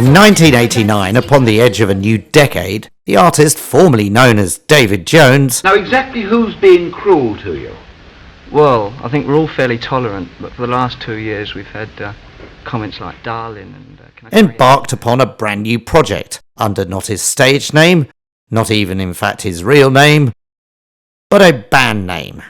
In 1989, upon the edge of a new decade, the artist formerly known as David Jones... Now exactly who's being cruel to you? Well, I think we're all fairly tolerant, but for the last 2 years we've had comments like darling and... embarked upon a brand new project, under not his stage name, not even in fact his real name, but a band name,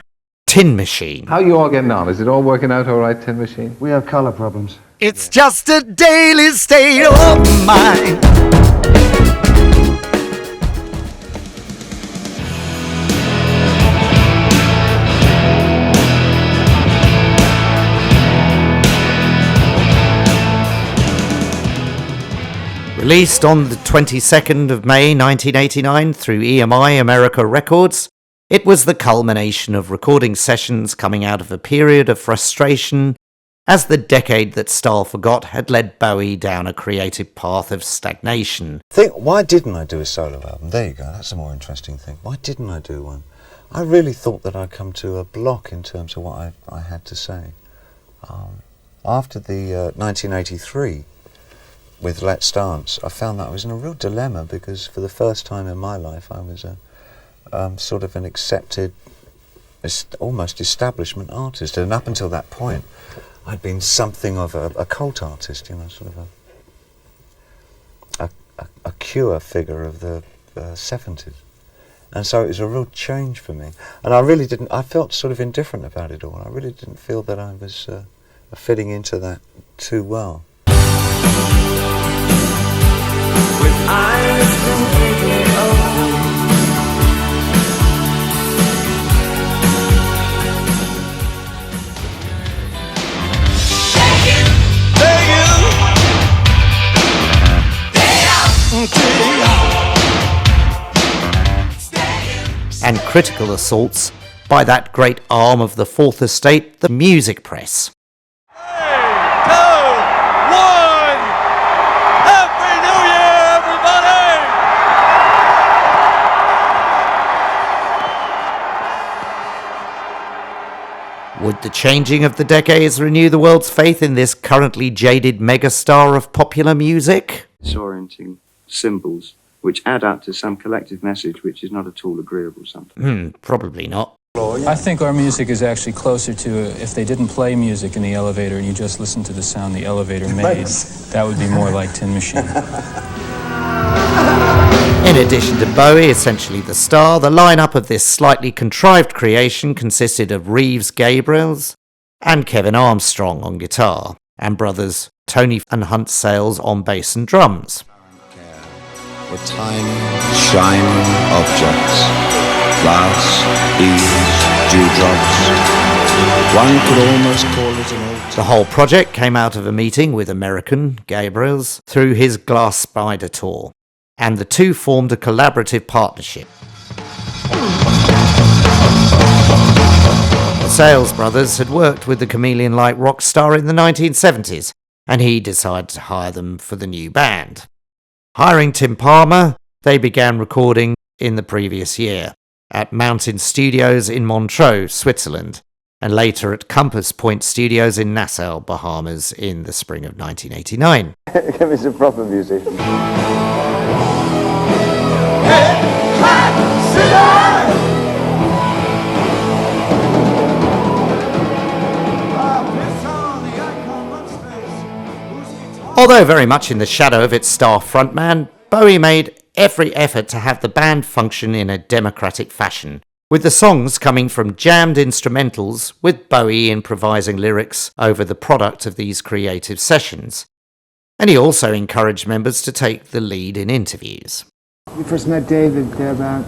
Tin Machine. How are you all getting on? Is it all working out all right, Tin Machine? We have colour problems. It's just a daily state of mind. Released on the 22nd of May 1989 through EMI America Records, it was the culmination of recording sessions coming out of a period of frustration as the decade that Stahl forgot had led Bowie down a creative path of stagnation. Why didn't I do a solo album? There you go, that's a more interesting thing. Why didn't I do one? I really thought that I'd come to a block in terms of what I had to say. After the 1983, with Let's Dance, I found that I was in a real dilemma because for the first time in my life I was sort of an accepted, almost establishment artist, and up until that point I'd been something of a cult artist, you know, sort of a cure figure of the 70s. And so it was a real change for me. And I felt sort of indifferent about it all. I really didn't feel that I was fitting into that too well. With eyes completely open, and critical assaults by that great arm of the Fourth Estate, the music press. 3, 2, 1! Happy New Year, everybody! Would the changing of the decades renew the world's faith in this currently jaded megastar of popular music? Disorienting symbols which add up to some collective message which is not at all agreeable sometimes. Probably not. I think our music is actually closer to if they didn't play music in the elevator and you just listened to the sound the elevator made. That would be more like Tin Machine. In addition to Bowie, essentially the star, the lineup of this slightly contrived creation consisted of Reeves Gabriels and Kevin Armstrong on guitar, and brothers Tony and Hunt Sales on bass and drums. Were tiny, shining objects, glass, beads, dewdrops. One could almost call it an altar. The whole project came out of a meeting with American Gabriels through his Glass Spider tour, and the two formed a collaborative partnership. The Sales brothers had worked with the chameleon-like rock star in the 1970s, and he decided to hire them for the new band. Hiring Tim Palmer, they began recording in the previous year at Mountain Studios in Montreux, Switzerland, and later at Compass Point Studios in Nassau, Bahamas in the spring of 1989. Give me some proper musician. Although very much in the shadow of its star frontman, Bowie made every effort to have the band function in a democratic fashion, with the songs coming from jammed instrumentals, with Bowie improvising lyrics over the product of these creative sessions. And he also encouraged members to take the lead in interviews. We first met David about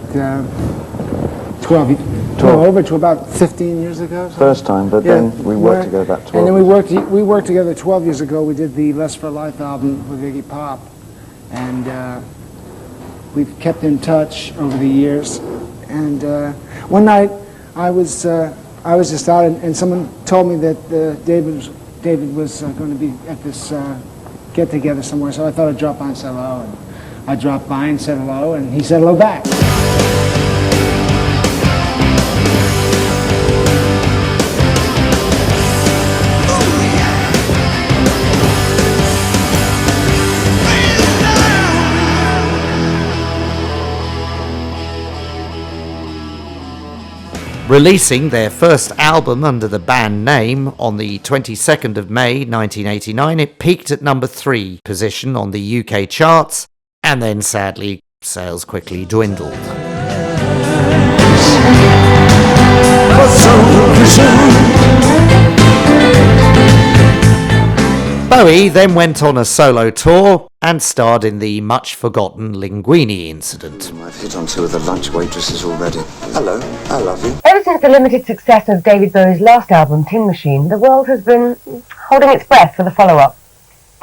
15 years ago. So. First time, but then we worked together about 12 And then we worked together 12 years ago. We did the Less for Life album with Iggy Pop. And we've kept in touch over the years. And one night I was just out and someone told me that David was going to be at this get-together somewhere. So I thought I'd drop by and say hello. And I dropped by and said hello, and he said hello back. Releasing their first album under the band name on the 22nd of May 1989, it peaked at number 3 position on the UK charts, and then sadly, sales quickly dwindled. Bowie then went on a solo tour and starred in the much-forgotten Linguini incident. I've hit on 2 of the lunch waitresses already. Hello, I love you. Ever since the limited success of David Bowie's last album, Tin Machine, the world has been holding its breath for the follow-up.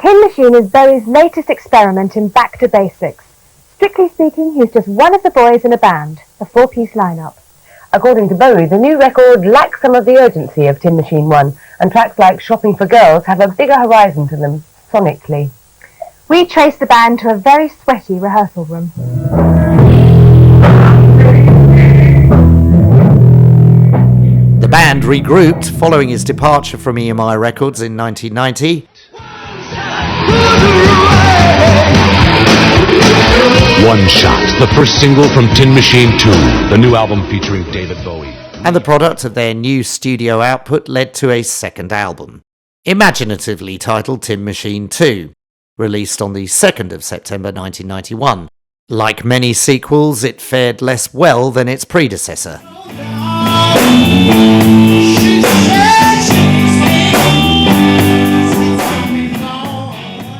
Tin Machine is Bowie's latest experiment in back to basics. Strictly speaking, he's just one of the boys in a band, a 4-piece lineup. According to Bowie, the new record lacks some of the urgency of Tin Machine 1, and tracks like Shopping for Girls have a bigger horizon to them, sonically. We trace the band to a very sweaty rehearsal room. The band regrouped following his departure from EMI Records in 1990. One Shot, the first single from Tin Machine 2, the new album featuring David Bowie. And the product of their new studio output led to a second album, imaginatively titled Tin Machine 2, released on the 2nd of September 1991. Like many sequels, it fared less well than its predecessor.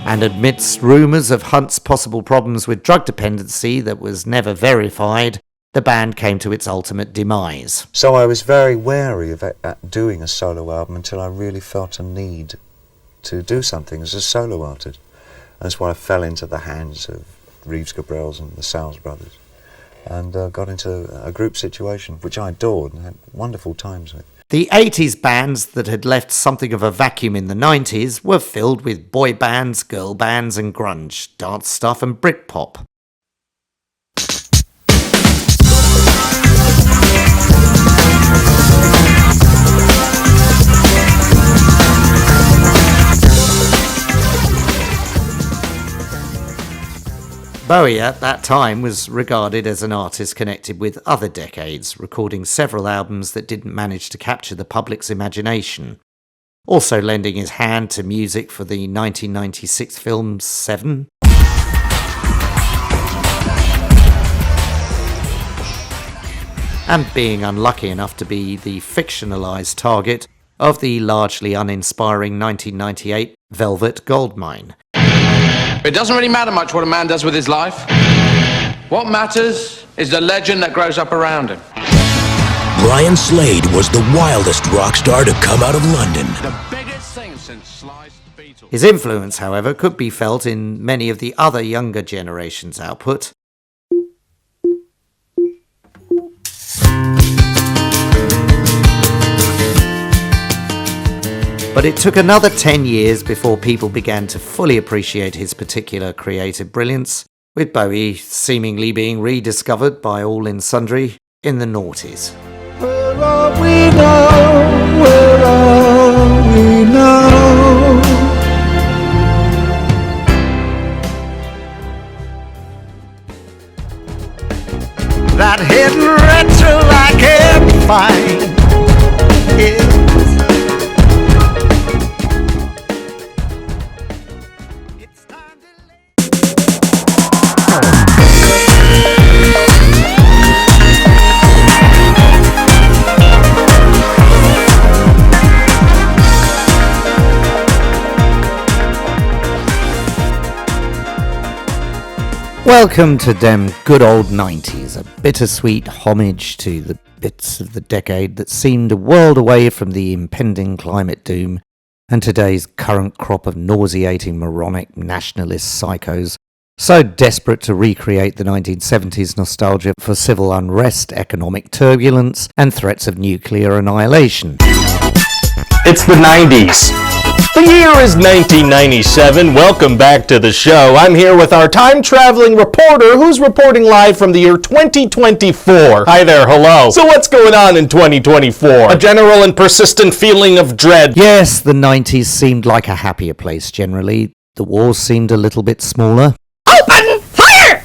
And amidst rumours of Hunt's possible problems with drug dependency that was never verified, the band came to its ultimate demise. So I was very wary of doing a solo album until I really felt a need to do something as a solo artist. That's why I fell into the hands of Reeves Gabrels and the Sales Brothers, and got into a group situation, which I adored and had wonderful times with. The 80s bands that had left something of a vacuum in the 90s were filled with boy bands, girl bands and grunge, dance stuff and Britpop. Bowie at that time was regarded as an artist connected with other decades, recording several albums that didn't manage to capture the public's imagination. Also lending his hand to music for the 1996 film Seven. And being unlucky enough to be the fictionalised target of the largely uninspiring 1998 Velvet Goldmine. It doesn't really matter much what a man does with his life. What matters is the legend that grows up around him. Brian Slade was the wildest rock star to come out of London. The biggest thing since Sliced Beatles. His influence, however, could be felt in many of the other younger generation's output. But it took another 10 years before people began to fully appreciate his particular creative brilliance, with Bowie seemingly being rediscovered by all and sundry in the noughties. Where are we now? Where are we now? That hidden retro I can't find. Welcome to Dem Good Old 90s, a bittersweet homage to the bits of the decade that seemed a world away from the impending climate doom and today's current crop of nauseating moronic nationalist psychos, so desperate to recreate the 1970s nostalgia for civil unrest, economic turbulence, and threats of nuclear annihilation. It's the 90s. The year is 1997. Welcome back to the show. I'm here with our time-traveling reporter who's reporting live from the year 2024. Hi there, hello. So what's going on in 2024? A general and persistent feeling of dread. Yes, the 90s seemed like a happier place generally. The wars seemed a little bit smaller. Open fire!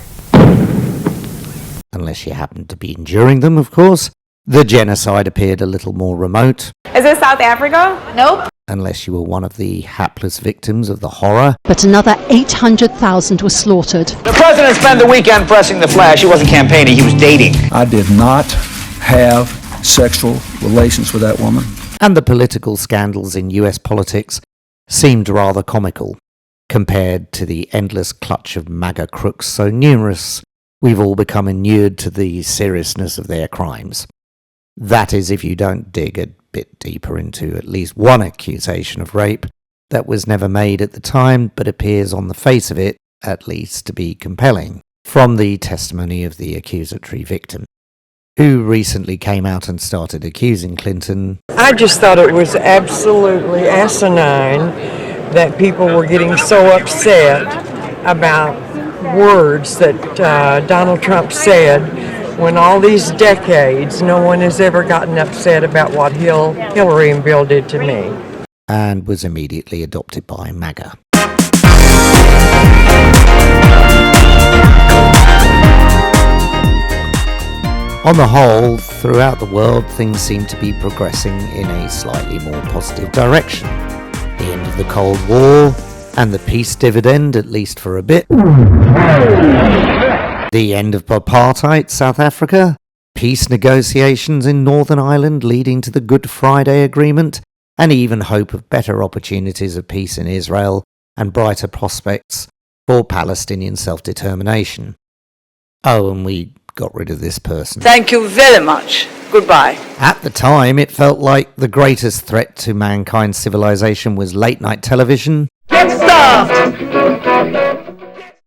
Unless you happened to be enduring them, of course. The genocide appeared a little more remote, Is it South Africa? Nope. unless you were one of the hapless victims of the horror. But another 800,000 were slaughtered. The president spent the weekend pressing the flash. He wasn't campaigning, he was dating. I did not have sexual relations with that woman. And the political scandals in US politics seemed rather comical, compared to the endless clutch of MAGA crooks so numerous we've all become inured to the seriousness of their crimes. That is, if you don't dig a bit deeper into at least one accusation of rape that was never made at the time, but appears on the face of it, at least, to be compelling, from the testimony of the accusatory victim, who recently came out and started accusing Clinton. I just thought it was absolutely asinine that people were getting so upset about words that Donald Trump said when all these decades no one has ever gotten upset about what Hillary and Bill did to me. And was immediately adopted by MAGA. On the whole, throughout the world, things seem to be progressing in a slightly more positive direction. The end of the Cold War, and the peace dividend, at least for a bit. The end of apartheid, South Africa. Peace negotiations in Northern Ireland leading to the Good Friday Agreement, and even hope of better opportunities of peace in Israel and brighter prospects for Palestinian self-determination. Oh, and we got rid of this person. Thank you very much. Goodbye. At the time, it felt like the greatest threat to mankind's civilization was late-night television. Get stuffed!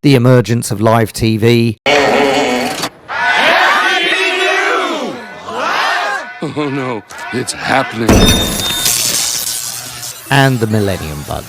The emergence of live TV. Oh no, it's happening. And the Millennium Bug,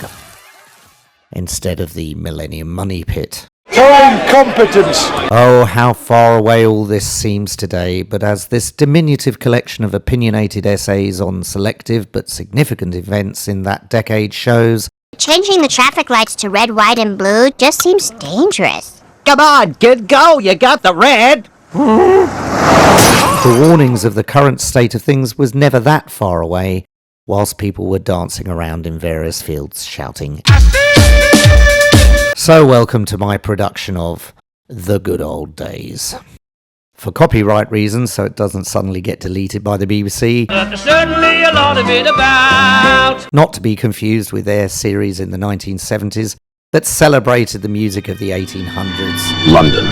instead of the Millennium Money Pit. For incompetence! Oh, how far away all this seems today, but as this diminutive collection of opinionated essays on selective but significant events in that decade shows, changing the traffic lights to red, white, and blue just seems dangerous. Come on, kid, go! You got the red! The warnings of the current state of things was never that far away, whilst people were dancing around in various fields shouting. So welcome to my production of The Good Old Days. For copyright reasons, so it doesn't suddenly get deleted by the BBC. But there's certainly a lot of it about. Not to be confused with their series in the 1970s that celebrated the music of the 1800s. London,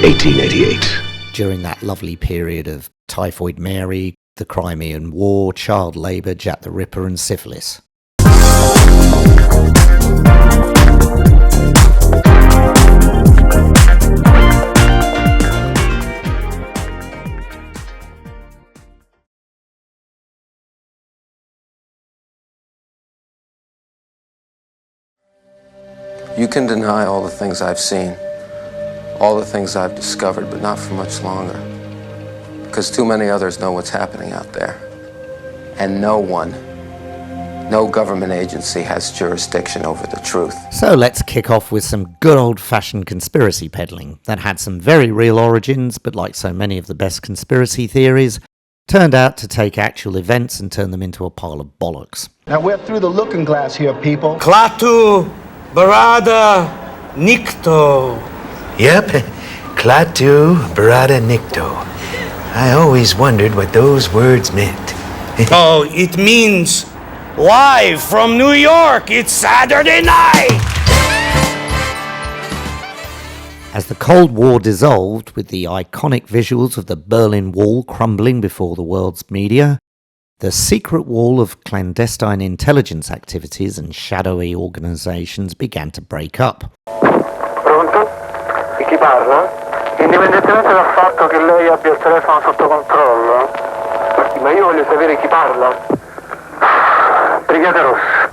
1888. During that lovely period of Typhoid Mary, the Crimean War, child labour, Jack the Ripper and syphilis. You can deny all the things I've seen, all the things I've discovered, but not for much longer. Because too many others know what's happening out there. And no one, no government agency has jurisdiction over the truth. So let's kick off with some good old-fashioned conspiracy peddling that had some very real origins, but like so many of the best conspiracy theories, turned out to take actual events and turn them into a pile of bollocks. Now we're through the looking glass here, people. Klaatu, Barada, Nikto. Yep, Klaatu, Barada, Nikto. I always wondered what those words meant. Oh, it means live from New York. It's Saturday night. As the Cold War dissolved with the iconic visuals of the Berlin Wall crumbling before the world's media, the secret wall of clandestine intelligence activities and shadowy organizations began to break up. Pronto? E chi parla? Indipendentemente dal fatto che lei abbia il telefono sotto controllo, ma io voglio sapere chi parla. Brigata Rossa.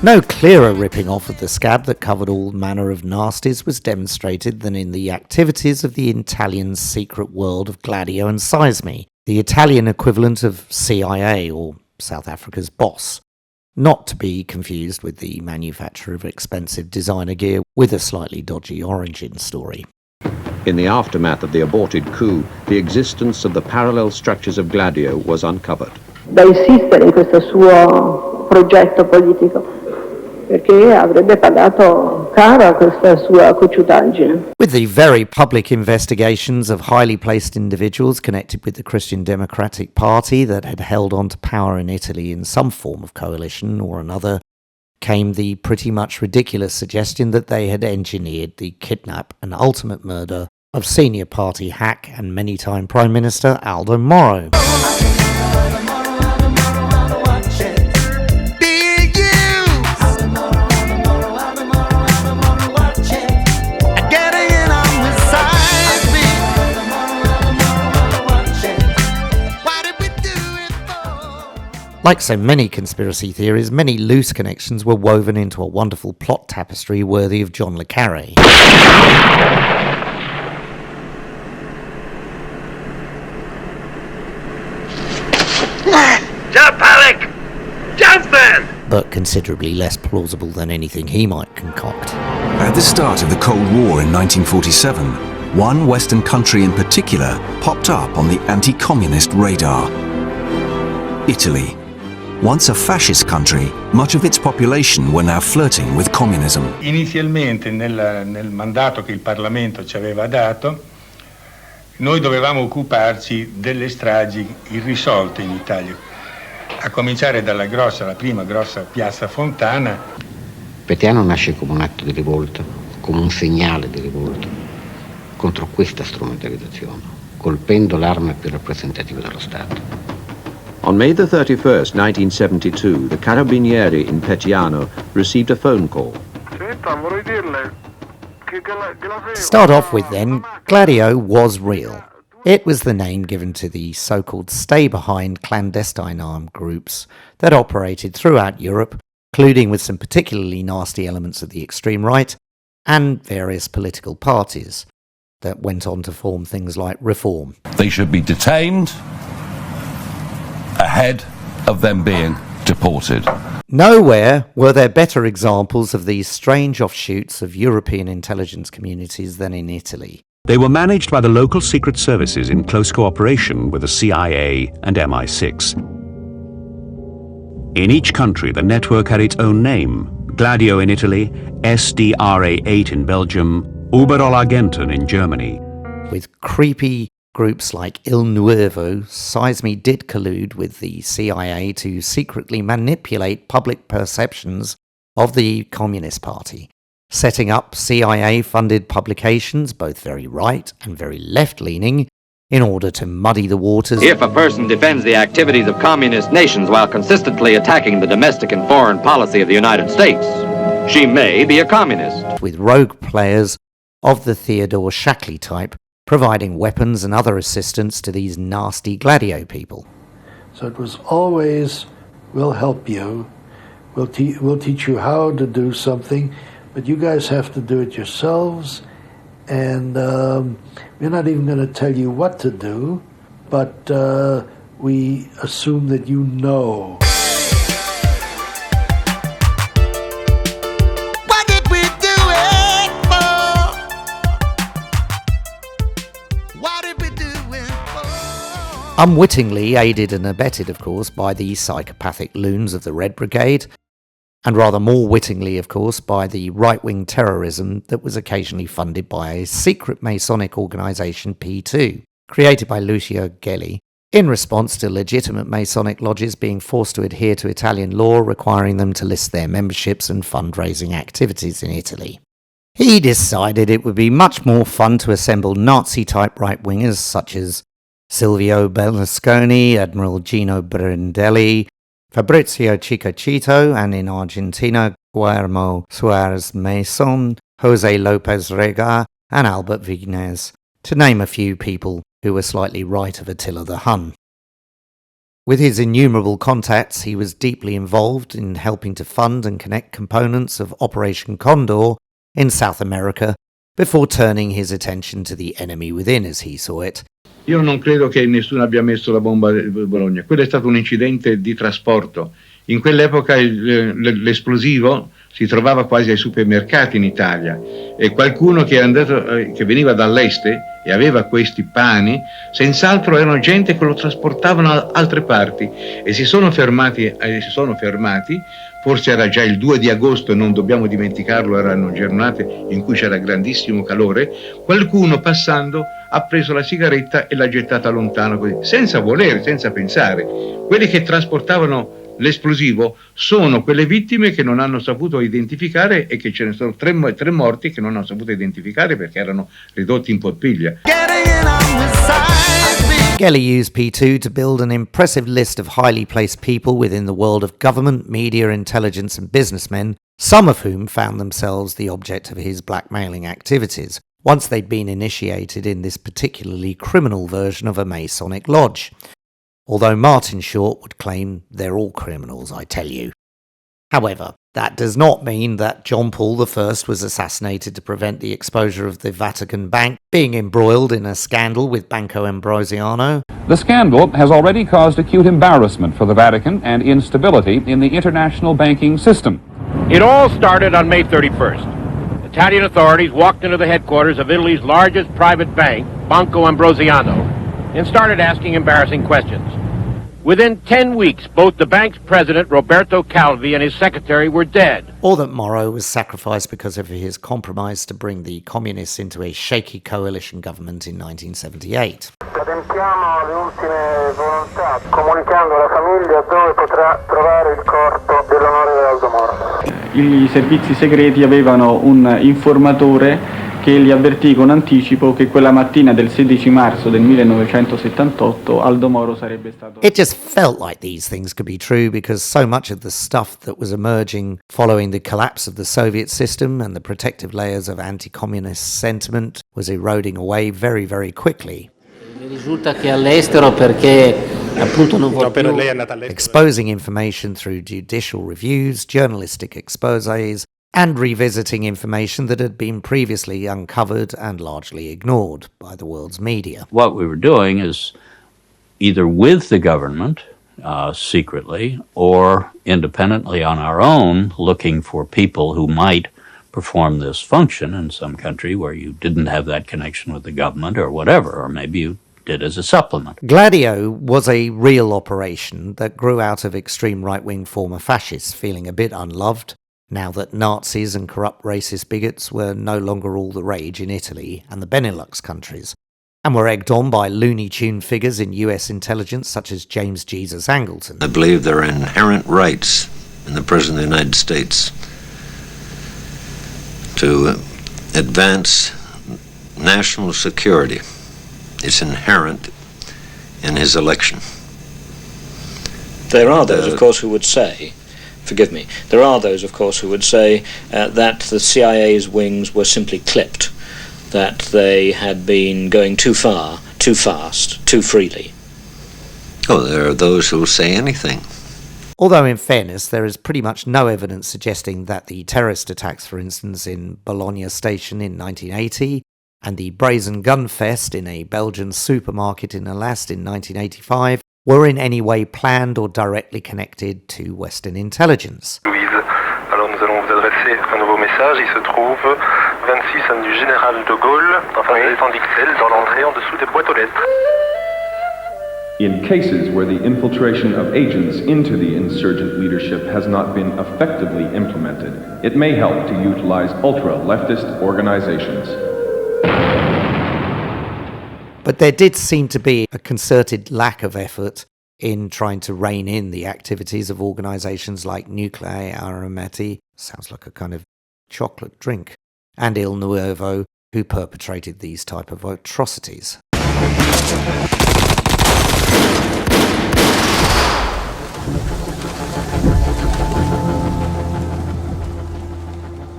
No clearer ripping off of the scab that covered all manner of nasties was demonstrated than in the activities of the Italian secret world of Gladio and Seismi, the Italian equivalent of CIA or South Africa's boss, not to be confused with the manufacturer of expensive designer gear with a slightly dodgy origin story. In the aftermath of the aborted coup, the existence of the parallel structures of Gladio was uncovered. Da insistere in questo suo progetto politico, perché avrebbe pagato cara questa sua cocciutaggine. With the very public investigations of highly placed individuals connected with the Christian Democratic Party that had held on to power in Italy in some form of coalition or another, came the pretty much ridiculous suggestion that they had engineered the kidnap and ultimate murder of senior party hack and many-time Prime Minister Aldo Moro. Like so many conspiracy theories, many loose connections were woven into a wonderful plot tapestry worthy of John le Carré. Jump, Alec! Jump, then! But considerably less plausible than anything he might concoct. At the start of the Cold War in 1947, one Western country in particular popped up on the anti-communist radar. Italy. Once a fascist country, much of its population were now flirting with communism. Inizialmente nel mandato che il Parlamento ci aveva dato, noi dovevamo occuparci delle stragi irrisolte in Italia, a cominciare dalla prima grossa piazza Fontana. Petiano nasce come un atto di rivolta, come un segnale di rivolta contro questa strumentalizzazione, colpendo l'arma più rappresentativa dello Stato. On May the 31st, 1972, the Carabinieri in Petiano received a phone call. To start off with then, Gladio was real. It was the name given to the so-called stay-behind clandestine armed groups that operated throughout Europe, colluding with some particularly nasty elements of the extreme right and various political parties that went on to form things like Reform. They should be detained ahead of them being deported. Nowhere were there better examples of these strange offshoots of European intelligence communities than in Italy. They were managed by the local secret services in close cooperation with the CIA and MI6. In each country, the network had its own name: Gladio in Italy, SDRA-8 in Belgium, Uberol Argentum in Germany. With creepy groups like Il Nuovo, Seismi did collude with the CIA to secretly manipulate public perceptions of the Communist Party, setting up CIA-funded publications, both very right and very left-leaning, in order to muddy the waters. If a person defends the activities of communist nations while consistently attacking the domestic and foreign policy of the United States, she may be a communist. With rogue players of the Theodore Shackley type, providing weapons and other assistance to these nasty Gladio people. So it was always, we'll help you, we'll teach you how to do something, but you guys have to do it yourselves, and we're not even going to tell you what to do, but we assume that you know. Unwittingly aided and abetted, of course, by the psychopathic loons of the Red Brigade, and rather more wittingly, of course, by the right-wing terrorism that was occasionally funded by a secret Masonic organisation, P2, created by Lucio Gelli, in response to legitimate Masonic lodges being forced to adhere to Italian law requiring them to list their memberships and fundraising activities in Italy. He decided it would be much more fun to assemble Nazi-type right-wingers such as Silvio Berlusconi, Admiral Gino Brindelli, Fabrizio Chicocito, and in Argentina, Guillermo Suarez Mason, Jose Lopez Rega, and Albert Vignes, to name a few people who were slightly right of Attila the Hun. With his innumerable contacts, he was deeply involved in helping to fund and connect components of Operation Condor in South America, before turning his attention to the enemy within, as he saw it. Io non credo che nessuno abbia messo la bomba a Bologna, quello è stato un incidente di trasporto. In quell'epoca l'esplosivo si trovava quasi ai supermercati in Italia e qualcuno che veniva dall'est e aveva questi pani, senz'altro erano gente che lo trasportavano a altre parti e si sono fermati, forse era già il 2 di agosto, non dobbiamo dimenticarlo, erano giornate in cui c'era grandissimo calore, qualcuno passando ha preso la sigaretta e l'ha gettata lontano così, senza volere, senza pensare. Quelli che trasportavano l'esplosivo sono quelle vittime che non hanno saputo identificare e che ce ne sono tre morti che non hanno saputo identificare perché erano ridotti in polpiglia. Gelly used P2 to build an impressive list of highly placed people within the world of government, media, intelligence and businessmen, some of whom found themselves the object of his blackmailing activities, once they'd been initiated in this particularly criminal version of a Masonic lodge. Although Martin Short would claim they're all criminals, I tell you. However, that does not mean that John Paul I was assassinated to prevent the exposure of the Vatican Bank being embroiled in a scandal with Banco Ambrosiano. The scandal has already caused acute embarrassment for the Vatican and instability in the international banking system. It all started on May 31st. Italian authorities walked into the headquarters of Italy's largest private bank, Banco Ambrosiano, and started asking embarrassing questions. Within 10 weeks, both the bank's president, Roberto Calvi, and his secretary were dead. Or that Morrow was sacrificed because of his compromise to bring the communists into a shaky coalition government in 1978. Adempiamo alle ultime volontà, comunicando alla famiglia dove potrà trovare il corpo dell'onorevole Aldo Moro. I servizi segreti avevano un informatore che li avvertì con anticipo che quella mattina del 16 marzo del 1978 Aldo Moro sarebbe stato... It just felt like these things could be true because so much of the stuff that was emerging following the collapse of the Soviet system and the protective layers of anti-communist sentiment was eroding away very, very quickly. Risulta che all'estero perché appunto non vuole più... Exposing information through judicial reviews, journalistic exposés, and revisiting information that had been previously uncovered and largely ignored by the world's media. What we were doing is either with the government, secretly, or independently on our own, looking for people who might perform this function in some country where you didn't have that connection with the government or whatever, or maybe you did as a supplement. Gladio was a real operation that grew out of extreme right-wing former fascists feeling a bit unloved, now that Nazis and corrupt racist bigots were no longer all the rage in Italy and the Benelux countries, and were egged on by Looney Tune figures in US intelligence such as James Jesus Angleton. I believe there are inherent rights in the President of the United States to advance national security. It's inherent in his election. There are those, of course, who would say, forgive me, there are those, of course, who would say that the CIA's wings were simply clipped, that they had been going too far, too fast, too freely. Oh, there are those who will say anything. Although, in fairness, there is pretty much no evidence suggesting that the terrorist attacks, for instance, in Bologna Station in 1980, and the brazen gun fest in a Belgian supermarket in Alost in 1985, were in any way planned or directly connected to Western intelligence. Alors nous allons vous adresser un nouveau message. Il se trouve 26 avenue du Général de Gaulle, enfin descend d'Ixelles, dans l'entrée en dessous des boîtes aux lettres. In cases where the infiltration of agents into the insurgent leadership has not been effectively implemented, it may help to utilize ultra-leftist organizations. But there did seem to be a concerted lack of effort in trying to rein in the activities of organizations like Nuclei Aromatei, sounds like a kind of chocolate drink, and Il Nuovo, who perpetrated these type of atrocities.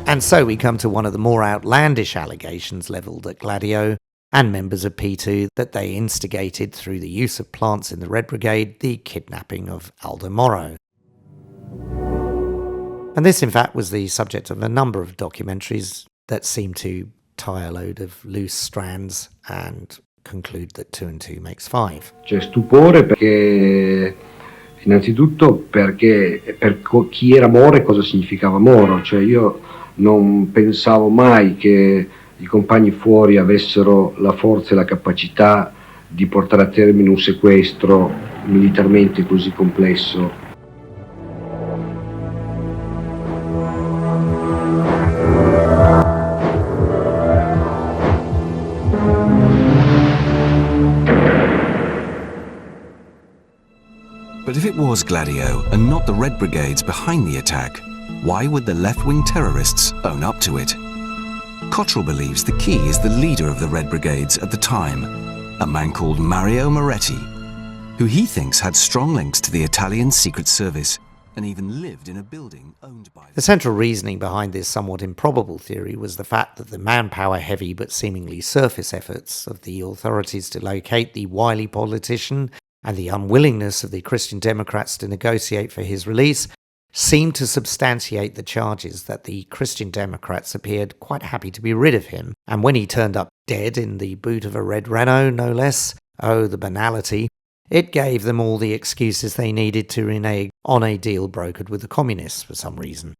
And so we come to one of the more outlandish allegations levelled at Gladio, and members of P2 that they instigated through the use of plants in the Red Brigade the kidnapping of Aldo Moro. And this in fact was the subject of a number of documentaries that seem to tie a load of loose strands and conclude that 2 and 2 makes 5. C'è stupore perché innanzitutto perché per chi era Moro e cosa significava Moro, cioè io non pensavo mai che i compagni fuori avessero la forza e la capacità di portare a termine un sequestro militarmente così complesso. But if it was Gladio and not the Red Brigades behind the attack, why would the left-wing terrorists own up to it? Cottrell believes the key is the leader of the Red Brigades at the time, a man called Mario Moretti, who he thinks had strong links to the Italian Secret Service and even lived in a building owned by... The central reasoning behind this somewhat improbable theory was the fact that the manpower-heavy but seemingly surface efforts of the authorities to locate the wily politician and the unwillingness of the Christian Democrats to negotiate for his release seemed to substantiate the charges that the Christian Democrats appeared quite happy to be rid of him, and when he turned up dead in the boot of a red Renault, no less, oh, the banality, it gave them all the excuses they needed to renege on a deal brokered with the communists for some reason.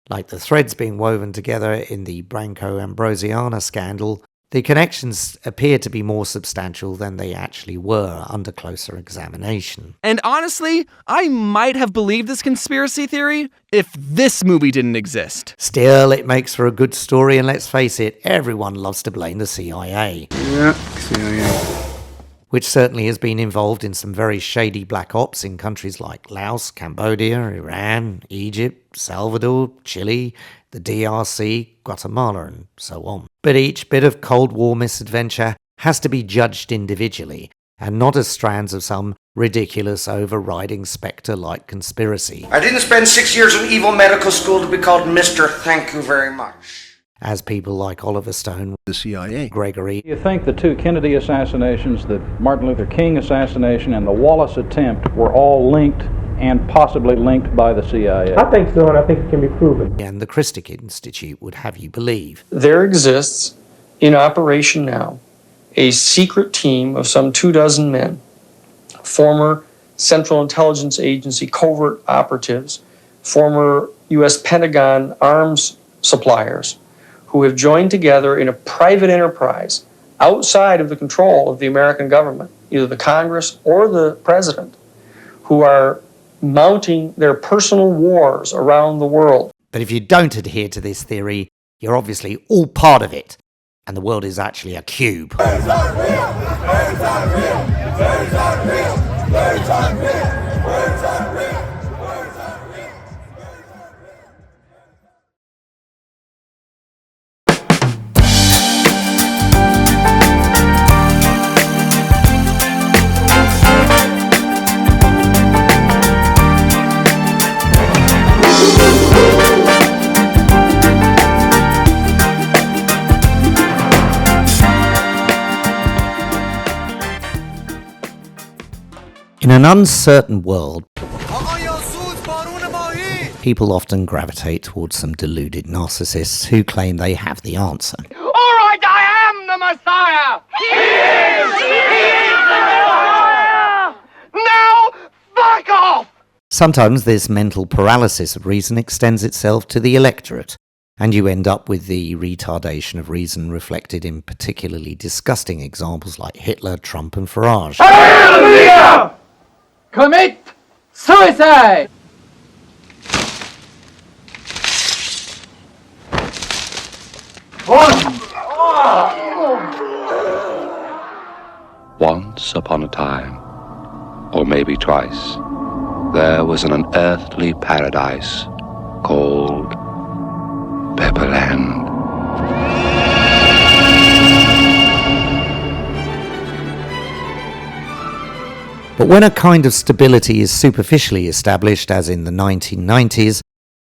Like the threads being woven together in the Branco Ambrosiana scandal, the connections appeared to be more substantial than they actually were under closer examination. And honestly, I might have believed this conspiracy theory if this movie didn't exist. Still, it makes for a good story, and let's face it, everyone loves to blame the CIA. Yeah, CIA. Which certainly has been involved in some very shady black ops in countries like Laos, Cambodia, Iran, Egypt, Salvador, Chile, the DRC, Guatemala, and so on. But each bit of Cold War misadventure has to be judged individually, and not as strands of some ridiculous overriding spectre-like conspiracy. I didn't spend 6 years in evil medical school to be called Mr. Thank you very much. As people like Oliver Stone, the CIA, Gregory. You think the 2 Kennedy assassinations, the Martin Luther King assassination, and the Wallace attempt were all linked and possibly linked by the CIA? I think so, and I think it can be proven. And the Christic Institute would have you believe. There exists, in operation now, a secret team of some 24 men, former Central Intelligence Agency covert operatives, former U.S. Pentagon arms suppliers, who have joined together in a private enterprise outside of the control of the American government, either the Congress or the President, who are mounting their personal wars around the world. But if you don't adhere to this theory, you're obviously all part of it, and the world is actually a cube. Birds are real! Birds are real! Birds are real! Birds are real! Birds are real! In an uncertain world, people often gravitate towards some deluded narcissists who claim they have the answer. All right, I am the Messiah! He is the Messiah! Now, fuck off! Sometimes this mental paralysis of reason extends itself to the electorate, and you end up with the retardation of reason reflected in particularly disgusting examples like Hitler, Trump, and Farage. Hallelujah! Commit suicide! Once upon a time, or maybe twice, there was an unearthly paradise called Pepperland. But when a kind of stability is superficially established, as in the 1990s,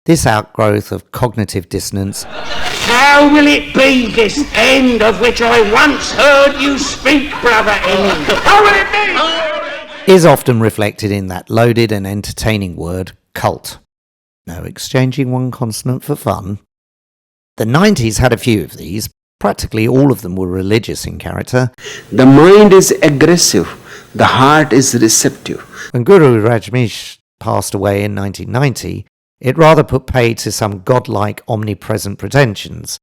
This outgrowth of cognitive dissonance How will it be, this end of which I once heard you speak, brother End? How will it be? is often reflected in that loaded and entertaining word, cult. No exchanging one consonant for fun. The 90s had a few of these. Practically all of them were religious in character. The mind is aggressive. The heart is receptive. When Guru Rajneesh passed away in 1990, it rather put pay to some godlike omnipresent pretensions.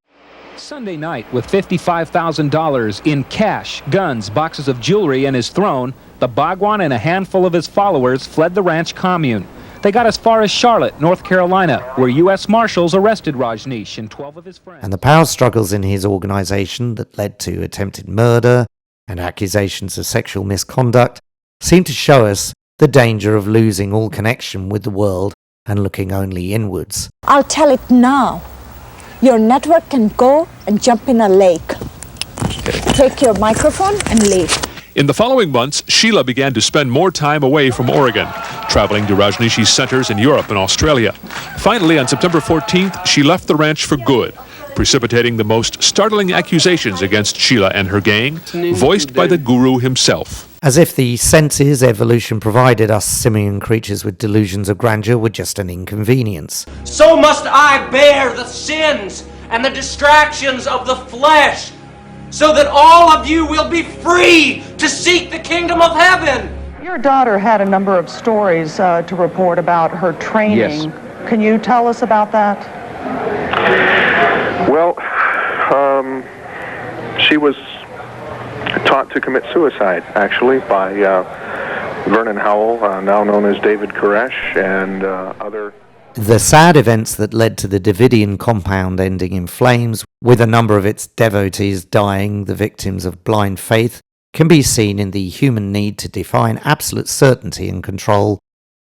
Sunday night, with $55,000 in cash, guns, boxes of jewelry, and his throne, the Bhagwan and a handful of his followers fled the ranch commune. They got as far as Charlotte, North Carolina, where U.S. Marshals arrested Rajneesh and 12 of his friends. And the power struggles in his organization that led to attempted murder and accusations of sexual misconduct seem to show us the danger of losing all connection with the world and looking only inwards. I'll tell it now. Your network can go and jump in a lake. Take your microphone and leave. In the following months, Sheila began to spend more time away from Oregon, traveling to Rajneesh's centers in Europe and Australia. Finally, on September 14th, she left the ranch for good, precipitating the most startling accusations against Sheila and her gang, voiced by the guru himself. As if the senses evolution provided us simian creatures with delusions of grandeur were just an inconvenience. So must I bear the sins and the distractions of the flesh, so that all of you will be free to seek the kingdom of heaven. Your daughter had a number of stories to report about her training. Yes. Can you tell us about that? Well, she was taught to commit suicide, actually, by Vernon Howell, now known as David Koresh, and other... The sad events that led to the Davidian compound ending in flames, with a number of its devotees dying the victims of blind faith, can be seen in the human need to define absolute certainty and control,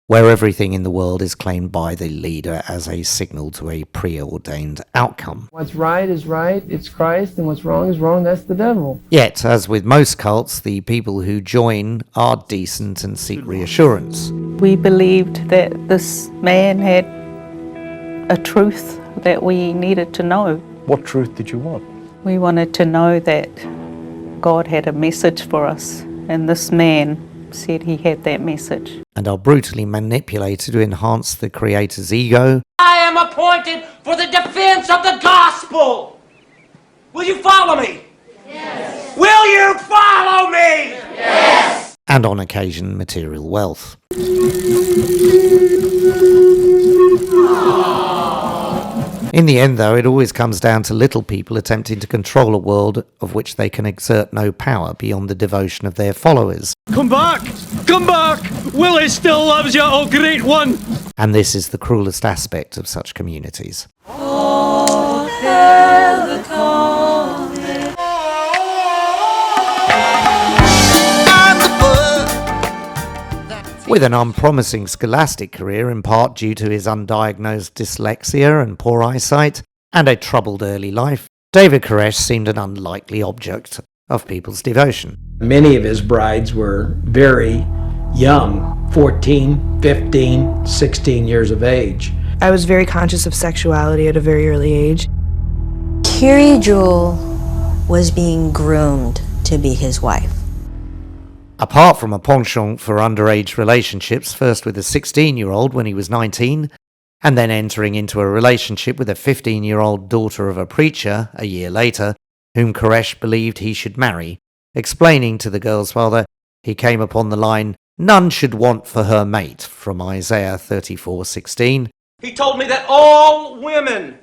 where everything in the world is claimed by the leader as a signal to a preordained outcome. What's right is right, it's Christ, and what's wrong is wrong, that's the devil. Yet, as with most cults, the people who join are decent and seek reassurance. We believed that this man had a truth that we needed to know. What truth did you want? We wanted to know that God had a message for us, and this man said he had that message. And are brutally manipulated to enhance the creator's ego. I am appointed for the defense of the gospel. Will you follow me? Yes. Will you follow me? Yes. And on occasion, material wealth. In the end, though, it always comes down to little people attempting to control a world of which they can exert no power beyond the devotion of their followers. Come back! Come back! Willie still loves you, oh great one! And this is the cruelest aspect of such communities. With an unpromising scholastic career, in part due to his undiagnosed dyslexia and poor eyesight, and a troubled early life, David Koresh seemed an unlikely object of people's devotion. Many of his brides were very young, 14, 15, 16 years of age. I was very conscious of sexuality at a very early age. Kiri Jewel was being groomed to be his wife. Apart from a penchant for underage relationships, first with a 16-year-old when he was 19, and then entering into a relationship with a 15-year-old daughter of a preacher a year later, whom Koresh believed he should marry, explaining to the girl's father he came upon the line, "None should want for her mate," from Isaiah 34:16. He told me that all women,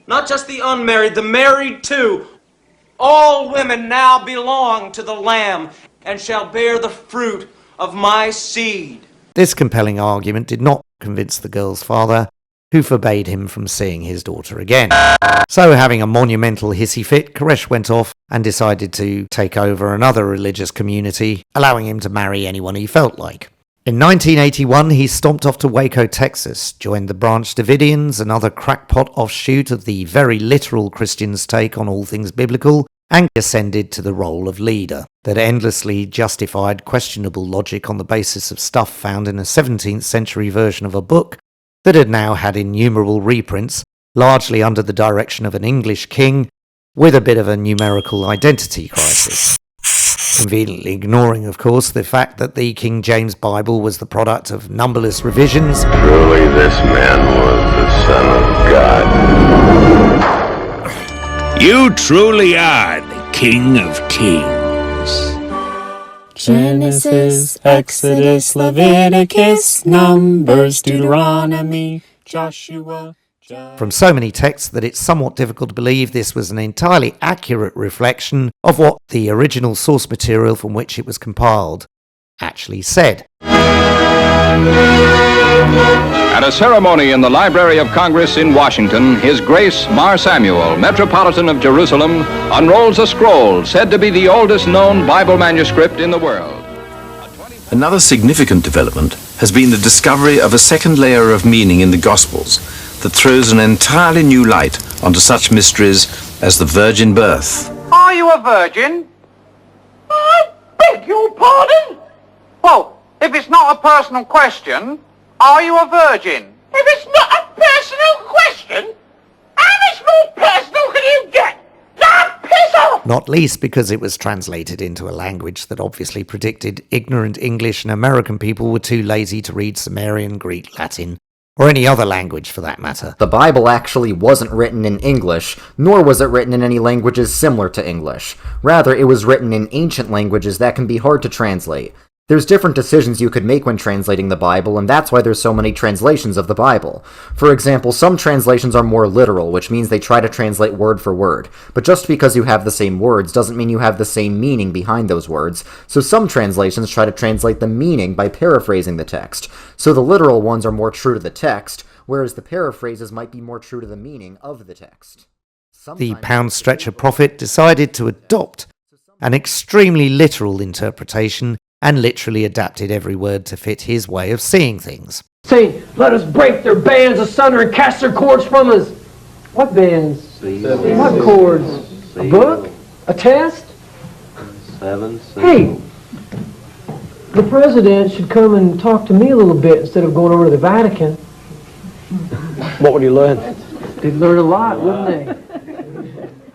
not just the unmarried, the married too, all women now belong to the Lamb and shall bear the fruit of my seed. This compelling argument did not convince the girl's father, who forbade him from seeing his daughter again. So, having a monumental hissy fit, Koresh went off and decided to take over another religious community, allowing him to marry anyone he felt like. In 1981, he stomped off to Waco, Texas, joined the Branch Davidians, another crackpot offshoot of the very literal Christians' take on all things biblical, and ascended to the role of leader that endlessly justified questionable logic on the basis of stuff found in a 17th century version of a book that had now had innumerable reprints, largely under the direction of an English king, with a bit of a numerical identity crisis. Conveniently ignoring, of course, the fact that the King James Bible was the product of numberless revisions. Truly this man was the Son of God. You truly are the King of Kings. Genesis, Exodus, Leviticus, Numbers, Deuteronomy, Joshua. From so many texts that it's somewhat difficult to believe this was an entirely accurate reflection of what the original source material from which it was compiled actually said. At a ceremony in the Library of Congress in Washington, His Grace Mar Samuel, Metropolitan of Jerusalem, unrolls a scroll said to be the oldest known Bible manuscript in the world. Another significant development has been the discovery of a second layer of meaning in the Gospels that throws an entirely new light onto such mysteries as the virgin birth. Are you a virgin? I beg your pardon? Well, if it's not a personal question, are you a virgin? If it's not a personal question, how much more personal can you get? Piss off! Not least because it was translated into a language that obviously predicted ignorant English and American people were too lazy to read Sumerian, Greek, Latin, or any other language for that matter. The Bible actually wasn't written in English, nor was it written in any languages similar to English. Rather, it was written in ancient languages that can be hard to translate. There's different decisions you could make when translating the Bible, and that's why there's so many translations of the Bible. For example, some translations are more literal, which means they try to translate word for word. But just because you have the same words doesn't mean you have the same meaning behind those words, so some translations try to translate the meaning by paraphrasing the text. So the literal ones are more true to the text, whereas the paraphrases might be more true to the meaning of the text. The Pound Stretcher prophet decided to adopt an extremely literal interpretation and literally adapted every word to fit his way of seeing things. Saying, let us break their bands asunder and cast their cords from us. What bands? What cords? A book? A test? Hey, the president should come and talk to me a little bit instead of going over to the Vatican. What would you learn? They'd learn a lot, wouldn't they?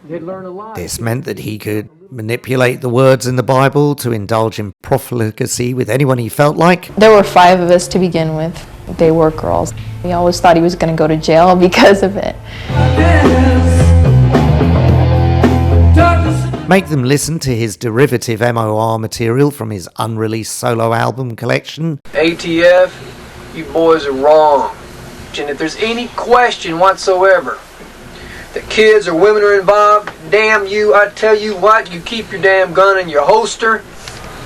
They'd learn a lot. This meant that he could manipulate the words in the Bible to indulge in profligacy with anyone he felt like. There were 5 of us to begin with. They were girls. We always thought he was going to go to jail because of it. Make them listen to his derivative MOR material from his unreleased solo album collection. ATF, you boys are wrong. And if there's any question whatsoever that kids or women are involved, damn you, I tell you what, you keep your damn gun in your holster.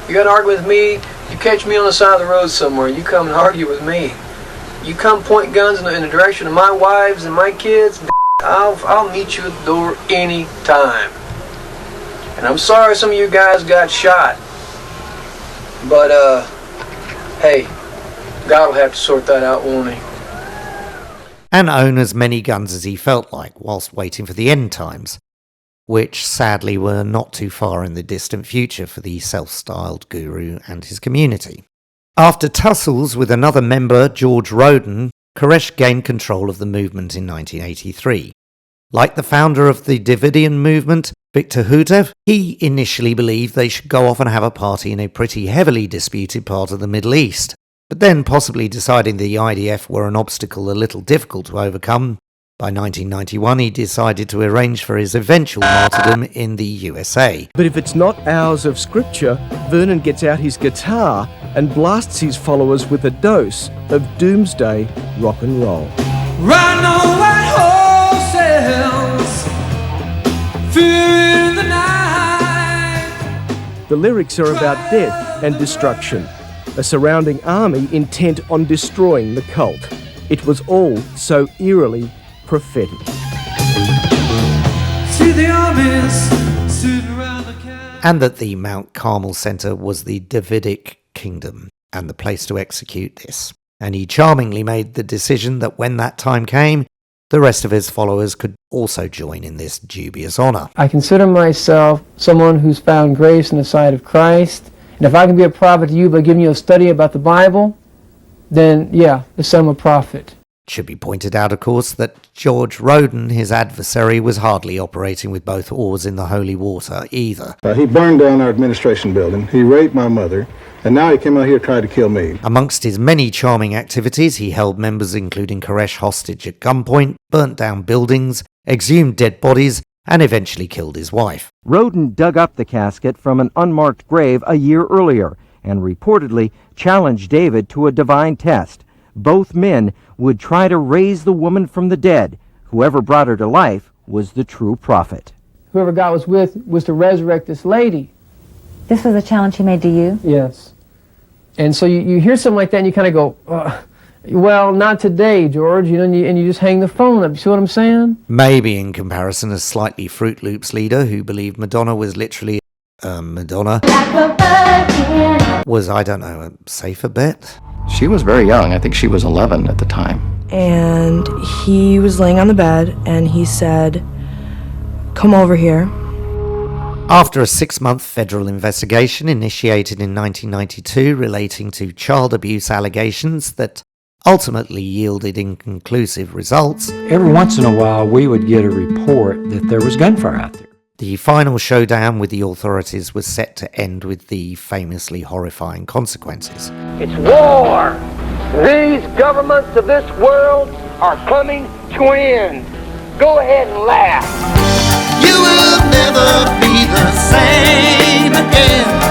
You got to argue with me, you catch me on the side of the road somewhere, you come and argue with me. You come point guns in the direction of my wives and my kids, I'll meet you at the door any time. And I'm sorry some of you guys got shot. But, hey, God will have to sort that out, won't he? And own as many guns as he felt like whilst waiting for the end times, which sadly were not too far in the distant future for the self-styled guru and his community. After tussles with another member, George Roden, Koresh gained control of the movement in 1983. Like the founder of the Davidian movement, Victor Hudev, he initially believed they should go off and have a party in a pretty heavily disputed part of the Middle East. But then, possibly deciding the IDF were an obstacle a little difficult to overcome, by 1991 he decided to arrange for his eventual martyrdom in the USA. But if it's not hours of scripture, Vernon gets out his guitar and blasts his followers with a dose of doomsday rock and roll. Riding on white horses, fear in the night. The lyrics are about death and destruction. A surrounding army intent on destroying the cult. It was all so eerily prophetic. See the armies sitting around the camp. And that the Mount Carmel Center was the Davidic kingdom and the place to execute this. And he charmingly made the decision that when that time came, the rest of his followers could also join in this dubious honor. I consider myself someone who's found grace in the sight of Christ. And if I can be a prophet to you by giving you a study about the Bible, then yeah, I'm a prophet. It should be pointed out, of course, that George Roden, his adversary, was hardly operating with both oars in the holy water either. He burned down our administration building, he raped my mother, and now he came out here to try to kill me. Amongst his many charming activities, he held members including Koresh hostage at gunpoint, burnt down buildings, exhumed dead bodies, and eventually killed his wife. Roden dug up the casket from an unmarked grave a year earlier and reportedly challenged David to a divine test. Both men would try to raise the woman from the dead. Whoever brought her to life was the true prophet. Whoever God was with was to resurrect this lady. This was a challenge he made to you? Yes. And so you hear something like that and you kind of go, well, not today, George, and you just hang the phone up. You see what I'm saying? Maybe in comparison, a slightly Fruit Loops leader who believed Madonna was literally, Madonna, was, I don't know, a safer bet? She was very young. I think she was 11 at the time. And he was laying on the bed and he said, "Come over here." After a 6-month federal investigation initiated in 1992 relating to child abuse allegations that ultimately yielded inconclusive results, Every once in a while, we would get a report that there was gunfire out there. the final showdown with the authorities was set to end with the famously horrifying consequences. It's war. These governments of this world are coming to an end. Go ahead and laugh. You will never be the same again.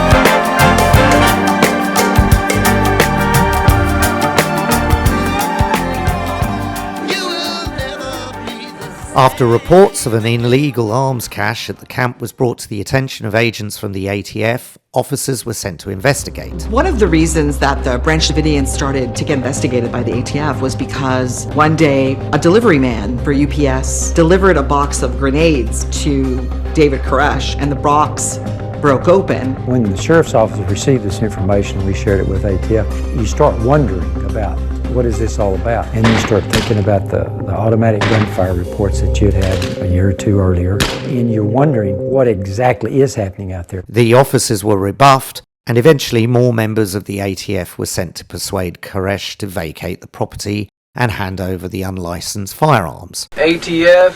After reports of an illegal arms cache at the camp was brought to the attention of agents from the ATF, officers were sent to investigate. One of the reasons that the Branch Davidians started to get investigated by the ATF was because one day a delivery man for UPS delivered a box of grenades to David Koresh, and the box broke open. When the sheriff's office received this information, we shared it with ATF. You start wondering about what is this all about? And you start thinking about the automatic gunfire reports that you'd had a year or two earlier, and you're wondering what exactly is happening out there. The officers were rebuffed, and eventually more members of the ATF were sent to persuade Koresh to vacate the property and hand over the unlicensed firearms. ATF,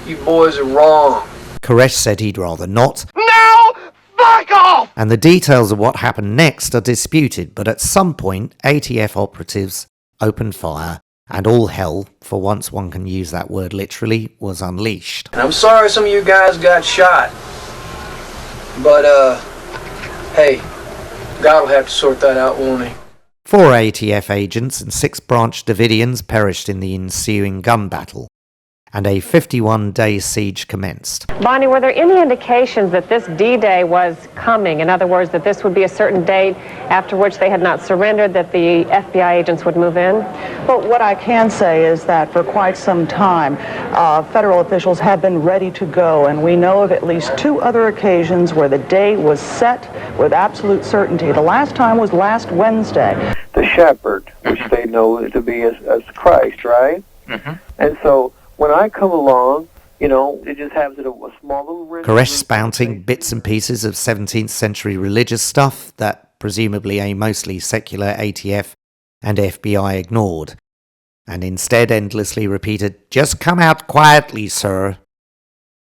you boys are wrong. Koresh said he'd rather not, Now, fuck off! and the details of what happened next are disputed, but at some point ATF operatives opened fire, and all hell, for once one can use that word literally, was unleashed. And I'm sorry some of you guys got shot. But, hey, God will have to sort that out, won't he? 4 ATF agents and 6 Branch Davidians perished in the ensuing gun battle, and a 51-day siege commenced. Bonnie, were there any indications that this D-Day was coming? In other words, that this would be a certain date after which they had not surrendered, that the FBI agents would move in? But what I can say is that for quite some time, federal officials have been ready to go, and we know of at least 2 other occasions where the day was set with absolute certainty. The last time was last Wednesday. The shepherd, which they know to be as Christ, right? Mm-hmm. And so when I come along, you know, it just happens at a small little ring. Koresh spouting bits and pieces of 17th century religious stuff that presumably a mostly secular ATF and FBI ignored, and instead endlessly repeated, "Just come out quietly, sir."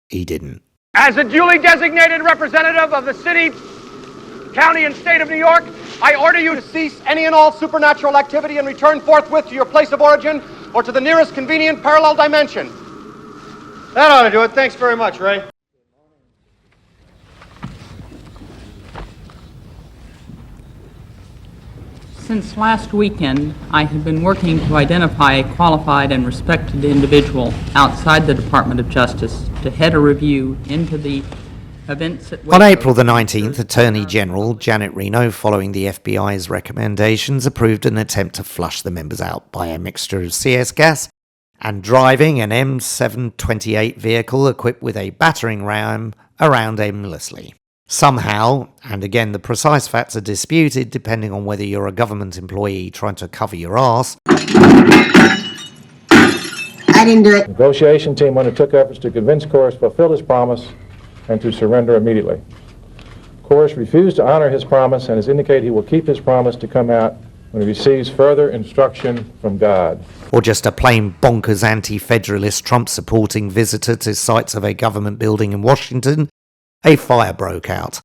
He didn't. As a duly designated representative of the city, county, and state of New York, I order you to cease any and all supernatural activity and return forthwith to your place of origin or to the nearest convenient parallel dimension. That ought to do it. Thanks very much, Ray. Since last weekend, I have been working to identify a qualified and respected individual outside the Department of Justice to head a review into the events at On April the 19th, Attorney General Janet Reno, following the FBI's recommendations, approved an attempt to flush the members out by a mixture of CS gas and driving an M728 vehicle equipped with a battering ram around aimlessly. Somehow, and again the precise facts are disputed depending on whether you're a government employee trying to cover your ass. I didn't do it. The negotiation team undertook efforts to convince Koresh to fulfill his promise and to surrender immediately. Koresh refused to honor his promise and has indicated he will keep his promise to come out when he receives further instruction from God. Or just a plain bonkers anti-federalist Trump-supporting visitor to sites of a government building in Washington, a fire broke out.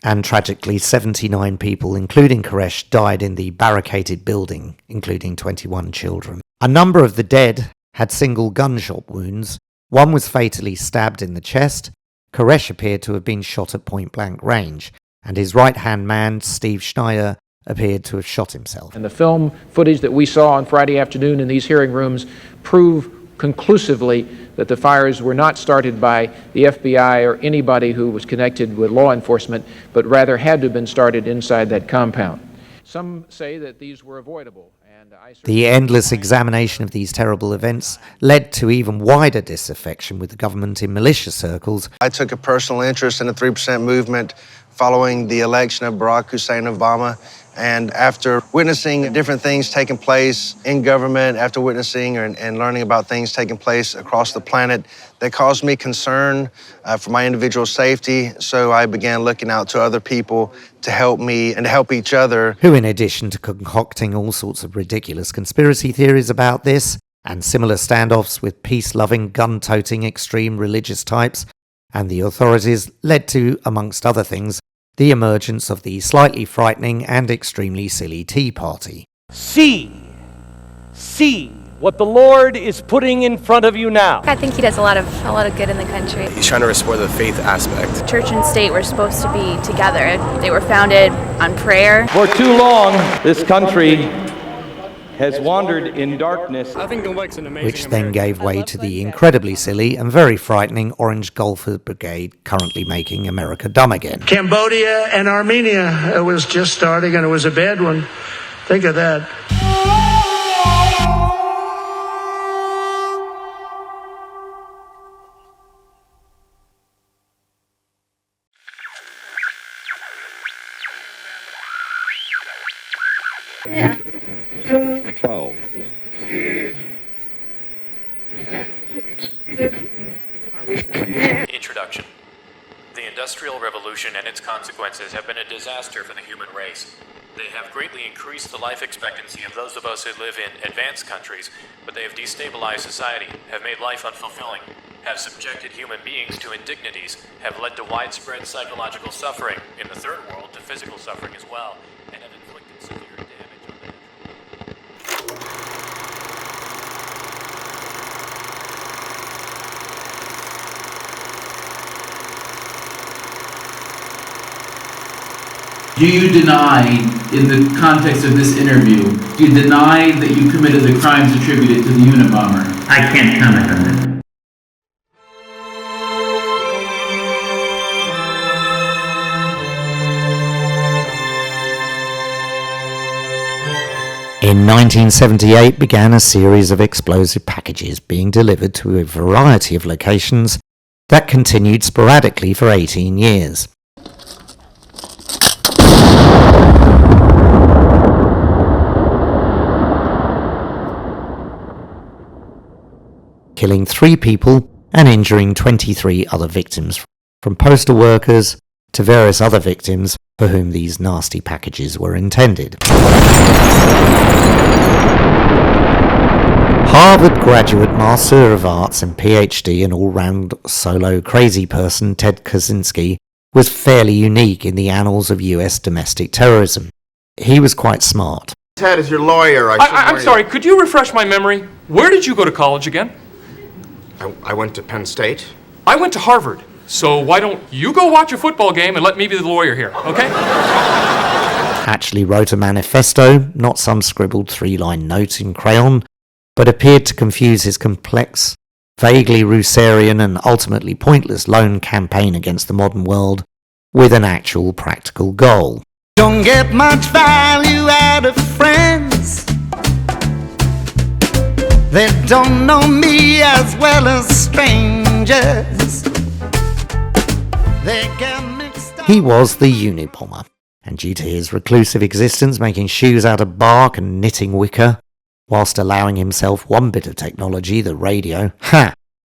And tragically, 79 people, including Koresh, died in the barricaded building, including 21 children. A number of the dead had single gunshot wounds. One was fatally stabbed in the chest. Koresh appeared to have been shot at point-blank range, and his right-hand man, Steve Schneider, appeared to have shot himself. And the film footage that we saw on Friday afternoon in these hearing rooms prove conclusively that the fires were not started by the FBI or anybody who was connected with law enforcement, but rather had to have been started inside that compound. Some say that these were avoidable. The endless examination of these terrible events led to even wider disaffection with the government in militia circles. I took a personal interest in the 3% movement following the election of Barack Hussein Obama. And after witnessing different things taking place in government, after witnessing and learning about things taking place across the planet, that caused me concern for my individual safety. So I began looking out to other people to help me and to help each other. Who, in addition to concocting all sorts of ridiculous conspiracy theories about this, and similar standoffs with peace-loving, gun-toting, extreme religious types, and the authorities, led to, amongst other things, the emergence of the slightly frightening and extremely silly Tea Party. See what the Lord is putting in front of you now. I think he does a lot of good in the country. He's trying to restore the faith aspect. Church and state were supposed to be together. They were founded on prayer. For too long, this country has wandered in darkness. I think the Whigs an amazing which then gave way to the incredibly silly and very frightening Orange Golfer Brigade currently making America dumb again. Cambodia and Armenia was just starting, and it was a bad one. Think of that. Introduction. The Industrial Revolution and its consequences have been a disaster for the human race. They have greatly increased the life expectancy of those of us who live in advanced countries, but they have destabilized society, have made life unfulfilling, have subjected human beings to indignities, have led to widespread psychological suffering, in the third world to physical suffering as well, and have inflicted severe damage on the Do you deny, in the context of this interview, do you deny that you committed the crimes attributed to the Unabomber? I can't comment on that. In 1978 began a series of explosive packages being delivered to a variety of locations that continued sporadically for 18 years. Killing 3 people and injuring 23 other victims, from postal workers to various other victims for whom these nasty packages were intended. Harvard graduate, Master of Arts and PhD and all-round solo crazy person Ted Kaczynski was fairly unique in the annals of US domestic terrorism. He was quite smart. Ted, as your lawyer, I'm sorry, could you refresh my memory? Where did you go to college again? I went to Penn State. I went to Harvard. So why don't you go watch a football game and let me be the lawyer here, okay? Actually wrote a manifesto, not some scribbled 3-line note in crayon, but appeared to confuse his complex, vaguely Rousseauian and ultimately pointless lone campaign against the modern world with an actual practical goal. Don't get much value out of friends that don't know me as well as strangers. He was the Unabomber, and due to his reclusive existence making shoes out of bark and knitting wicker, whilst allowing himself one bit of technology, the radio,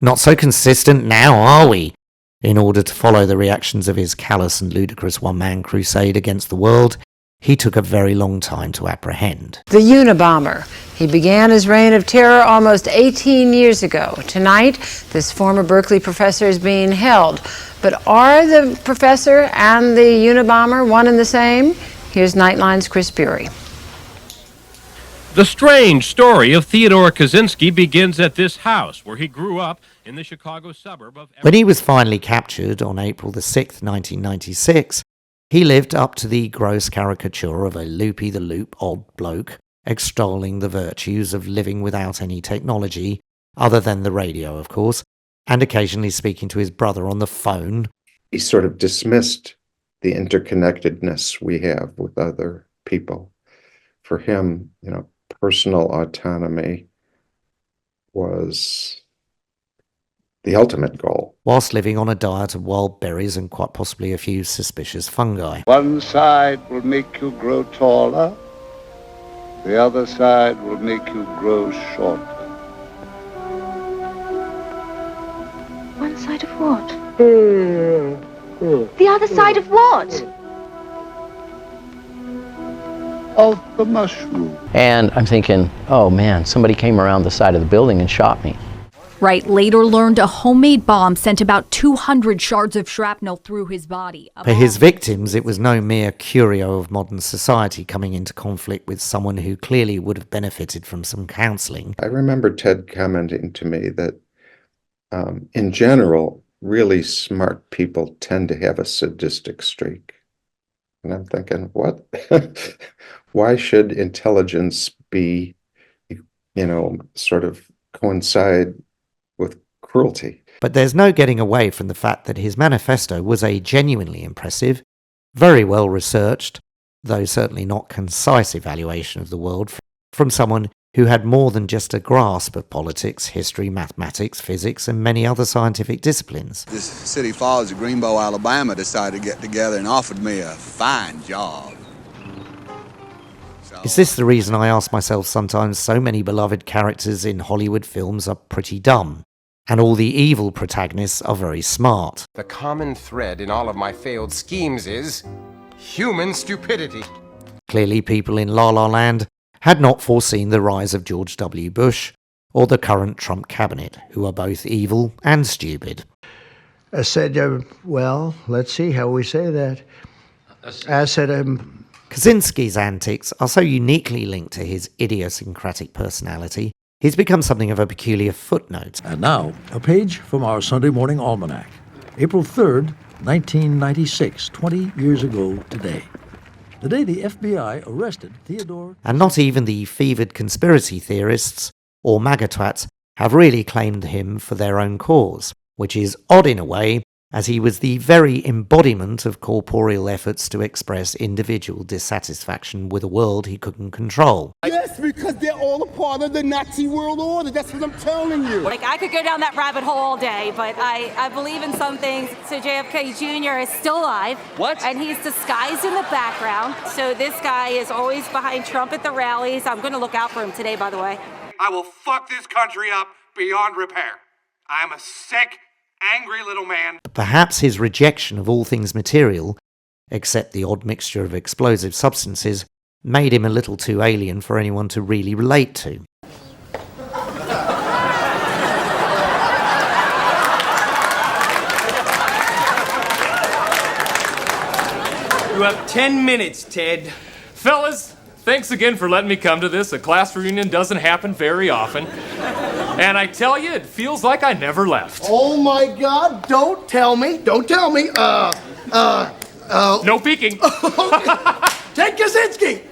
not so consistent now, are we? In order to follow the reactions of his callous and ludicrous one-man crusade against the world, he took a very long time to apprehend. The Unabomber. He began his reign of terror almost 18 years ago. Tonight, this former Berkeley professor is being held. But are the professor and the Unabomber one and the same? Here's Nightline's Chris Bury. The strange story of Theodore Kaczynski begins at this house, where he grew up in the Chicago suburb of... When he was finally captured on April the 6th, 1996, he lived up to the gross caricature of a loopy-the-loop odd bloke, extolling the virtues of living without any technology, other than the radio, of course, and occasionally speaking to his brother on the phone. He sort of dismissed the interconnectedness we have with other people. For him, personal autonomy was the ultimate goal. Whilst living on a diet of wild berries and quite possibly a few suspicious fungi. One side will make you grow taller, the other side will make you grow shorter. One side of what? The other side of what? Of the mushroom. And I'm thinking, oh man, somebody came around the side of the building and shot me. Wright later learned a homemade bomb sent about 200 shards of shrapnel through his body. For his victims, it was no mere curio of modern society coming into conflict with someone who clearly would have benefited from some counseling. I remember Ted commenting to me that, in general, really smart people tend to have a sadistic streak. And I'm thinking, what? Why should intelligence be, sort of coincide with cruelty? But there's no getting away from the fact that his manifesto was a genuinely impressive, very well researched, though certainly not concise evaluation of the world from someone who had more than just a grasp of politics, history, mathematics, physics, and many other scientific disciplines. This City Falls of Greenbow, Alabama decided to get together and offered me a fine job. Is this the reason I ask myself sometimes so many beloved characters in Hollywood films are pretty dumb, and all the evil protagonists are very smart? The common thread in all of my failed schemes is human stupidity. Clearly people in La La Land had not foreseen the rise of George W. Bush or the current Trump cabinet, who are both evil and stupid. I said, well, let's see how we say that. I said, Kaczynski's antics are so uniquely linked to his idiosyncratic personality, he's become something of a peculiar footnote. And now, a page from our Sunday morning almanac. April 3rd, 1996, 20 years ago today. The day the FBI arrested Theodore... And not even the fevered conspiracy theorists or MAGA twats have really claimed him for their own cause, which is odd in a way, as he was the very embodiment of corporeal efforts to express individual dissatisfaction with a world he couldn't control. Yes, because they're all a part of the Nazi world order. That's what I'm telling you. I could go down that rabbit hole all day, but I believe in some things. So JFK Jr. is still alive. What? And he's disguised in the background. So this guy is always behind Trump at the rallies. I'm going to look out for him today, by the way. I will fuck this country up beyond repair. I am a sick, angry little man. Perhaps his rejection of all things material, except the odd mixture of explosive substances, made him a little too alien for anyone to really relate to. You have 10 minutes, Ted. Fellas, thanks again for letting me come to this. A class reunion doesn't happen very often. And I tell you, it feels like I never left. Oh my God, don't tell me. No peeking. Ted Kaczynski.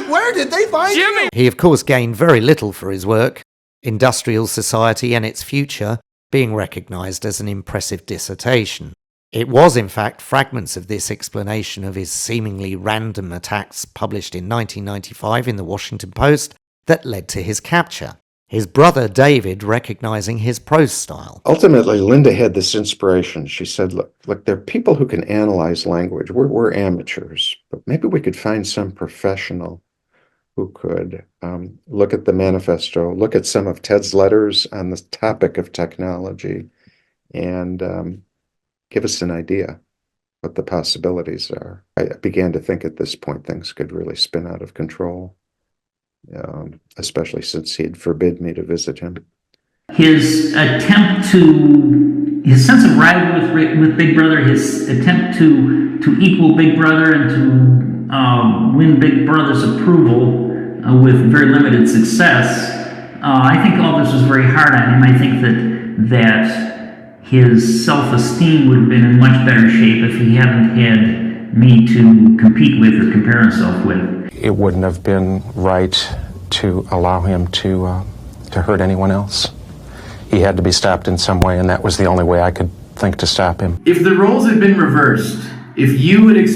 Where did they find Jimmy? you? He of course gained very little for his work, industrial society and its future being recognised as an impressive dissertation. It was, in fact, fragments of this explanation of his seemingly random attacks published in 1995 in the Washington Post that led to his capture. His brother David recognizing his prose style. Ultimately, Linda had this inspiration. She said, look, there are people who can analyze language. We're amateurs, but maybe we could find some professional who could look at the manifesto, look at some of Ted's letters on the topic of technology, and give us an idea what the possibilities are. I began to think at this point things could really spin out of control, especially since he'd forbid me to visit him. His sense of rivalry with Big Brother, his attempt to equal Big Brother and to win Big Brother's approval with very limited success, I think all this was very hard on him. I think that his self-esteem would have been in much better shape if he hadn't had me to compete with or compare himself with. It wouldn't have been right to allow him to hurt anyone else. He had to be stopped in some way, and that was the only way I could think to stop him. If the roles had been reversed, if you had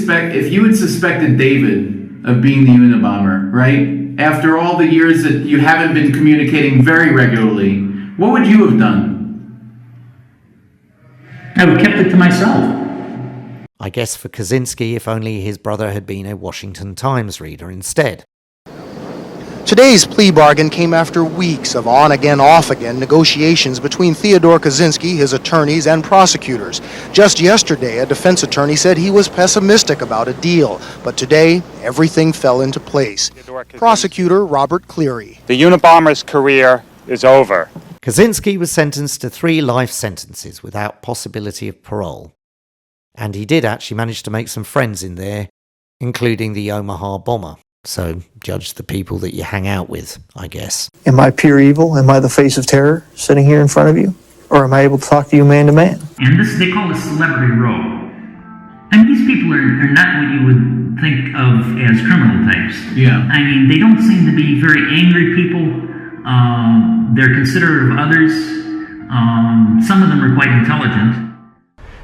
suspected David of being the Unabomber, right? After all the years that you haven't been communicating very regularly, what would you have done? I would have kept it to myself. I guess for Kaczynski, if only his brother had been a Washington Times reader instead. Today's plea bargain came after weeks of on-again, off-again negotiations between Theodore Kaczynski, his attorneys, and prosecutors. Just yesterday, a defense attorney said he was pessimistic about a deal, but today, everything fell into place. Prosecutor Robert Cleary. The Unabomber's career is over. Kaczynski was sentenced to 3 life sentences without possibility of parole. And he did actually manage to make some friends in there, including the Omaha bomber. So judge the people that you hang out with, I guess. Am I pure evil? Am I the face of terror sitting here in front of you? Or am I able to talk to you man to man? And this they call a celebrity role. And these people are not what you would think of as criminal types. Yeah. I mean, they don't seem to be very angry people. They're considerate of others. Some of them are quite intelligent.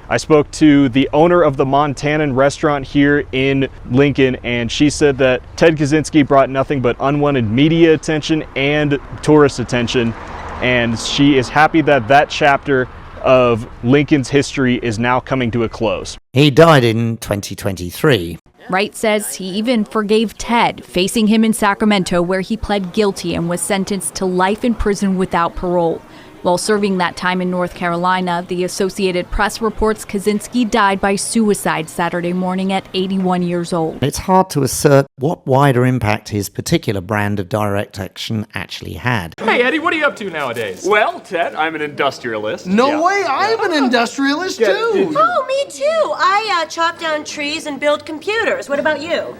I spoke to the owner of the Montanan restaurant here in Lincoln, and she said that Ted Kaczynski brought nothing but unwanted media attention and tourist attention, and she is happy that that chapter of Lincoln's history is now coming to a close. He died in 2023. Wright says he even forgave Ted, facing him in Sacramento, where he pled guilty and was sentenced to life in prison without parole. While serving that time in North Carolina, the Associated Press reports Kaczynski died by suicide Saturday morning at 81 years old. It's hard to assert what wider impact his particular brand of direct action actually had. Hey, Eddie, what are you up to nowadays? Well, Ted, I'm an industrialist. No way, I'm an industrialist too. Oh, me too. I chop down trees and build computers. What about you?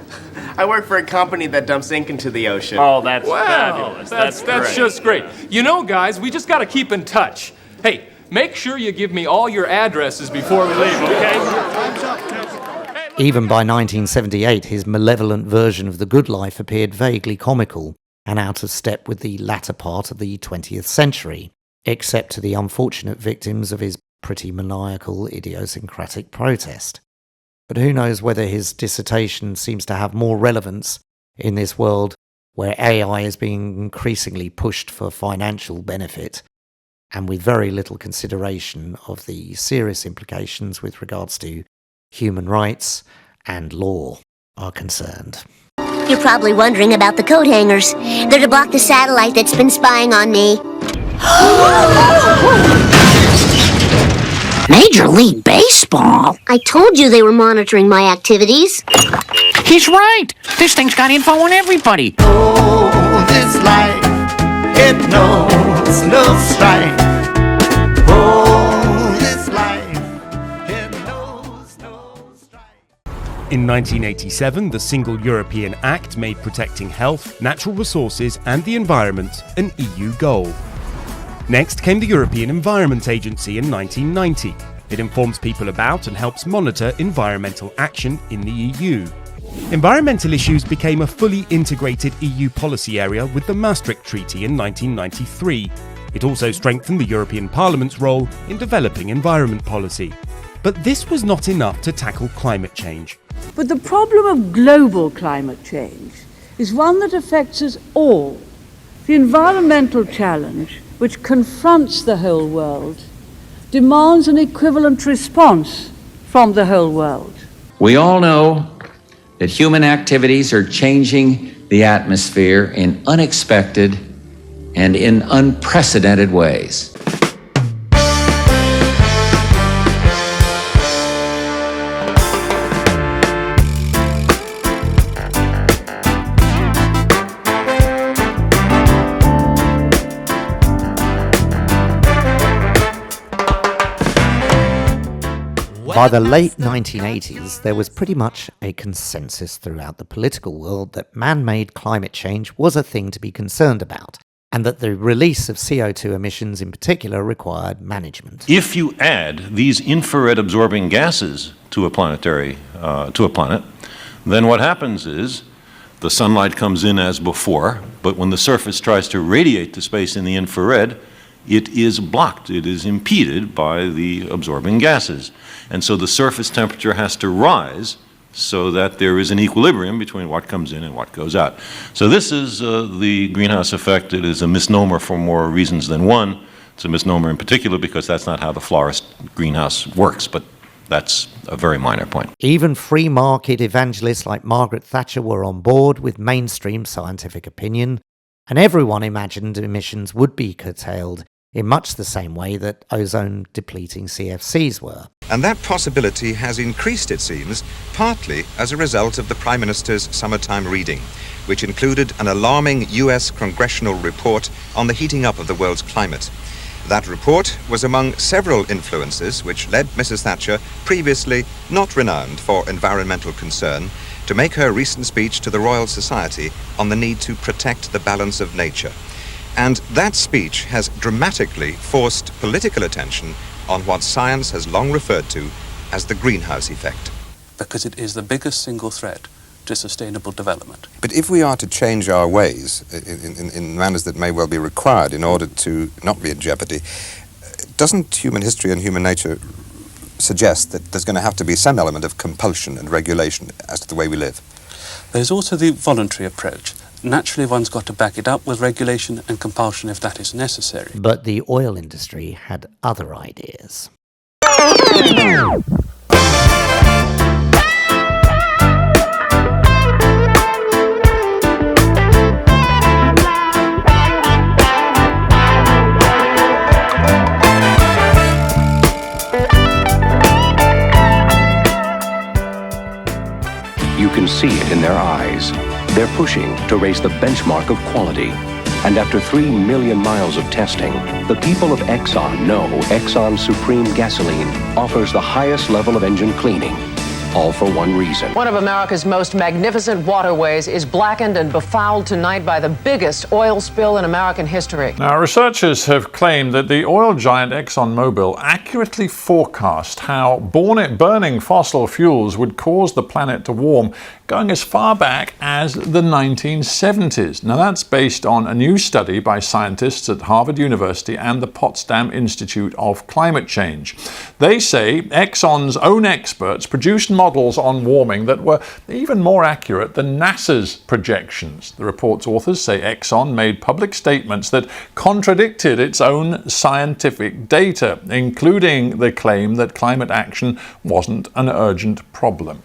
I work for a company that dumps ink into the ocean. Oh, that's fabulous. That's just great. You know, guys, we just got to keep in touch. Hey, make sure you give me all your addresses before we leave, okay? Even by 1978, his malevolent version of the good life appeared vaguely comical and out of step with the latter part of the 20th century, except to the unfortunate victims of his pretty maniacal, idiosyncratic protest. But who knows whether his dissertation seems to have more relevance in this world where AI is being increasingly pushed for financial benefit and with very little consideration of the serious implications with regards to human rights and law are concerned. You're probably wondering about the coat hangers. They're to block the satellite that's been spying on me. Major League Baseball? I told you they were monitoring my activities. He's right. This thing's got info on everybody. Oh, this life, it knows no strife. Oh, this life, it knows no strife. In 1987, the Single European Act made protecting health, natural resources and the environment an EU goal. Next came the European Environment Agency in 1990. It informs people about and helps monitor environmental action in the EU. Environmental issues became a fully integrated EU policy area with the Maastricht Treaty in 1993. It also strengthened the European Parliament's role in developing environment policy. But this was not enough to tackle climate change. But the problem of global climate change is one that affects us all. The environmental challenge, which confronts the whole world, demands an equivalent response from the whole world. We all know that human activities are changing the atmosphere in unexpected and in unprecedented ways. By the late 1980s, there was pretty much a consensus throughout the political world that man-made climate change was a thing to be concerned about, and that the release of CO2 emissions in particular required management. If you add these infrared absorbing gases to a planet, then what happens is the sunlight comes in as before, but when the surface tries to radiate to space in the infrared, it is blocked, it is impeded by the absorbing gases. And so the surface temperature has to rise so that there is an equilibrium between what comes in and what goes out. So this is the greenhouse effect. It is a misnomer for more reasons than one. It's a misnomer in particular because that's not how the florist greenhouse works, but that's a very minor point. Even free market evangelists like Margaret Thatcher were on board with mainstream scientific opinion, and everyone imagined emissions would be curtailed in much the same way that ozone-depleting CFCs were. And that possibility has increased, it seems, partly as a result of the Prime Minister's summertime reading, which included an alarming US congressional report on the heating up of the world's climate. That report was among several influences which led Mrs. Thatcher, previously not renowned for environmental concern, to make her recent speech to the Royal Society on the need to protect the balance of nature. And that speech has dramatically forced political attention on what science has long referred to as the greenhouse effect. Because it is the biggest single threat to sustainable development. But if we are to change our ways in manners that may well be required in order to not be in jeopardy, doesn't human history and human nature suggest that there's going to have to be some element of compulsion and regulation as to the way we live? There's also the voluntary approach. Naturally, one's got to back it up with regulation and compulsion if that is necessary. But the oil industry had other ideas. You can see it in their eyes. They're pushing to raise the benchmark of quality. And after 3 million miles of testing, the people of Exxon know Exxon Supreme Gasoline offers the highest level of engine cleaning, all for one reason. One of America's most magnificent waterways is blackened and befouled tonight by the biggest oil spill in American history. Now, researchers have claimed that the oil giant ExxonMobil accurately forecast how burning fossil fuels would cause the planet to warm, going as far back as the 1970s. Now, that's based on a new study by scientists at Harvard University and the Potsdam Institute of Climate Change. They say Exxon's own experts produced models on warming that were even more accurate than NASA's projections. The report's authors say Exxon made public statements that contradicted its own scientific data, including the claim that climate action wasn't an urgent problem.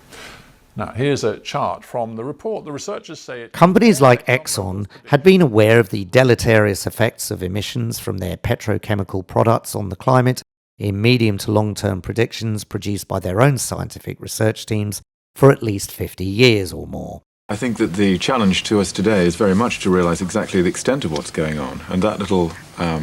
Now, here's a chart from the report. The researchers say companies like Exxon had been aware of the deleterious effects of emissions from their petrochemical products on the climate in medium to long-term predictions produced by their own scientific research teams for at least 50 years or more. I think that the challenge to us today is very much to realise exactly the extent of what's going on, and that little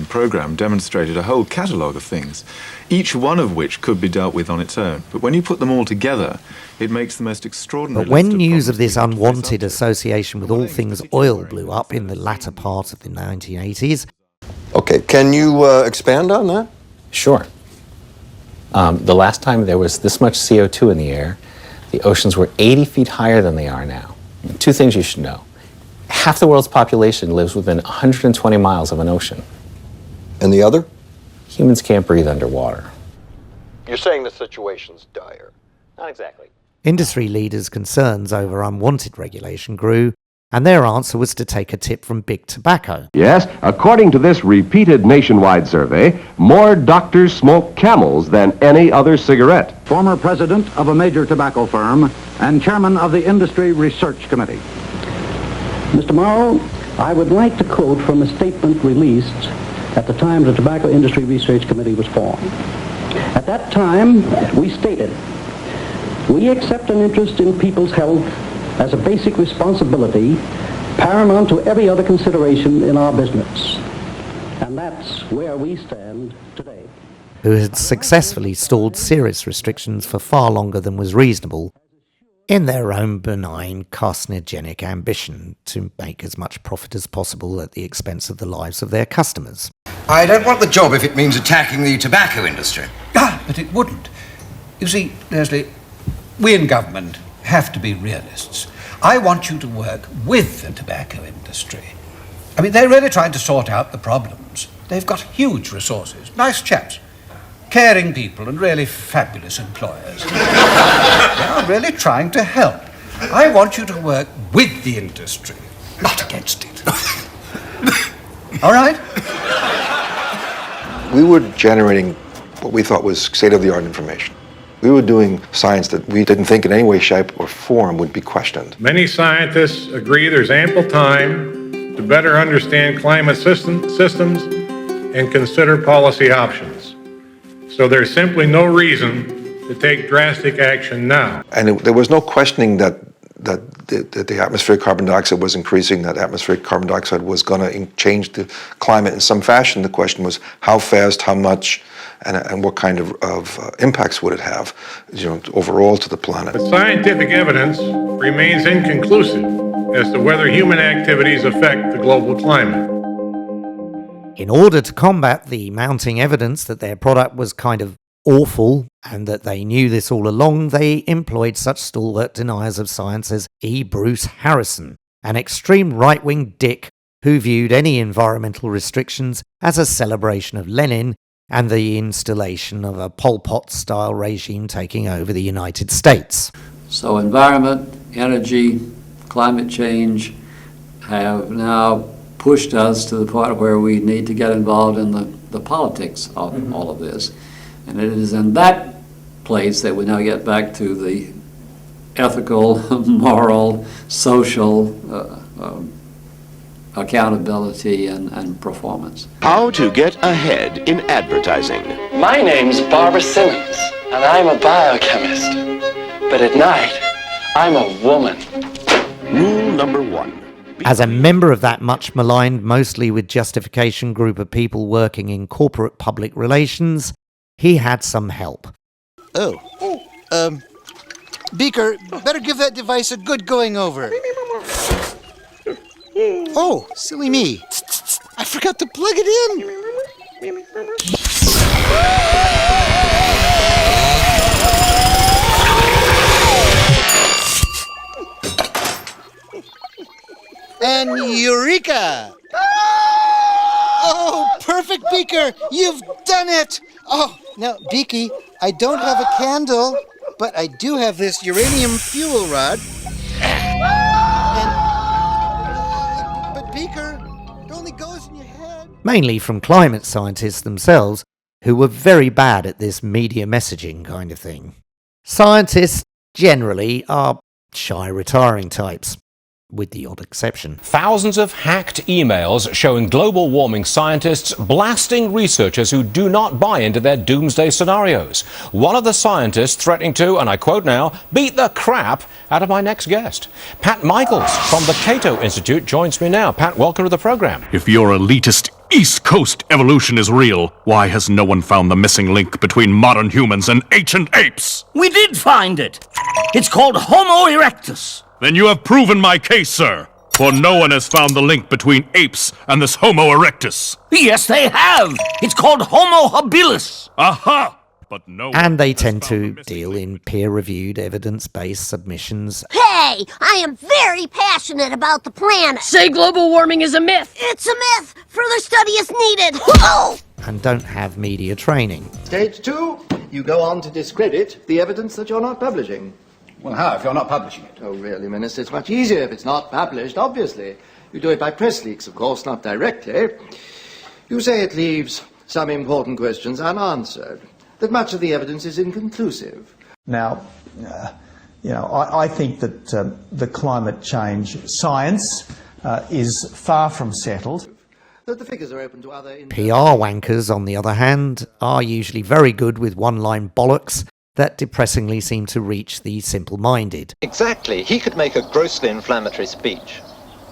programme demonstrated a whole catalogue of things, each one of which could be dealt with on its own. But when you put them all together, it makes the most extraordinary. But when news of this unwanted association with all things oil blew up in the latter part of the 1980s... Okay, can you expand on that? Sure. The last time there was this much CO2 in the air, the oceans were 80 feet higher than they are now. Two things you should know. Half the world's population lives within 120 miles of an ocean. And the other? Humans can't breathe underwater. You're saying the situation's dire. Not exactly. Industry leaders' concerns over unwanted regulation grew, and their answer was to take a tip from Big Tobacco. Yes, according to this repeated nationwide survey, more doctors smoke Camels than any other cigarette. Former president of a major tobacco firm and chairman of the Industry Research Committee. Mr. Morrow, I would like to quote from a statement released at the time the Tobacco Industry Research Committee was formed. At that time, we stated, "We accept an interest in people's health as a basic responsibility paramount to every other consideration in our business." And that's where we stand today. who had successfully stalled serious restrictions for far longer than was reasonable in their own benign carcinogenic ambition to make as much profit as possible at the expense of the lives of their customers. I don't want the job if it means attacking the tobacco industry. Ah, but it wouldn't. You see, Leslie, we in government have to be realists. I want you to work with the tobacco industry. I mean, they're really trying to sort out the problems. They've got huge resources, nice chaps, caring people and really fabulous employers. They are really trying to help. I want you to work with the industry, not against it. All right? We were generating what we thought was state-of-the-art information. We were doing science that we didn't think in any way, shape, or form would be questioned. Many scientists agree there's ample time to better understand climate systems and consider policy options. So there's simply no reason to take drastic action now. And there was no questioning that the atmospheric carbon dioxide was increasing, that atmospheric carbon dioxide was going to change the climate in some fashion. The question was how fast, how much, and what kind of impacts would it have, overall to the planet. But scientific evidence remains inconclusive as to whether human activities affect the global climate. In order to combat the mounting evidence that their product was kind of awful and that they knew this all along, they employed such stalwart deniers of science as E. Bruce Harrison, an extreme right-wing dick who viewed any environmental restrictions as a celebration of Lenin and the installation of a Pol Pot-style regime taking over the United States. So environment, energy, climate change have now pushed us to the point where we need to get involved in the politics of all of this. And it is in that place that we now get back to the ethical, moral, social accountability and performance. How to get ahead in advertising. My name's Barbara Simmons, and I'm a biochemist. But at night, I'm a woman. Rule number 1. As a member of that much maligned, mostly with justification group of people working in corporate public relations, he had some help. Beaker, better give that device a good going over. Oh, silly me. I forgot to plug it in. And Eureka! Oh, perfect, Beaker! You've done it! Oh, now, Beaky, I don't have a candle, but I do have this uranium fuel rod. But Beaker, it only goes in your head. Mainly from climate scientists themselves, who were very bad at this media messaging kind of thing. Scientists generally are shy, retiring types, with the odd exception. Thousands of hacked emails showing global warming scientists blasting researchers who do not buy into their doomsday scenarios. One of the scientists threatening to, and I quote now, beat the crap out of my next guest. Pat Michaels from the Cato Institute joins me now. Pat, welcome to the program. If your elitist East Coast evolution is real, why has no one found the missing link between modern humans and ancient apes? We did find it. It's called Homo erectus. Then you have proven my case, sir. For no one has found the link between apes and this Homo erectus. Yes, they have. It's called Homo habilis. Aha! But no. And they tend to deal in peer-reviewed, evidence-based submissions. Hey, I am very passionate about the planet. Say global warming is a myth. It's a myth. Further study is needed. And don't have media training. Stage 2, you go on to discredit the evidence that you're not publishing. Well, how, if you're not publishing it? Oh, really, Minister, it's much easier if it's not published, obviously. You do it by press leaks, of course, not directly. You say it leaves some important questions unanswered, that much of the evidence is inconclusive. Now, I think that the climate change science is far from settled. That the figures are open to other... PR wankers, on the other hand, are usually very good with one-line bollocks that depressingly seem to reach the simple-minded. Exactly. He could make a grossly inflammatory speech.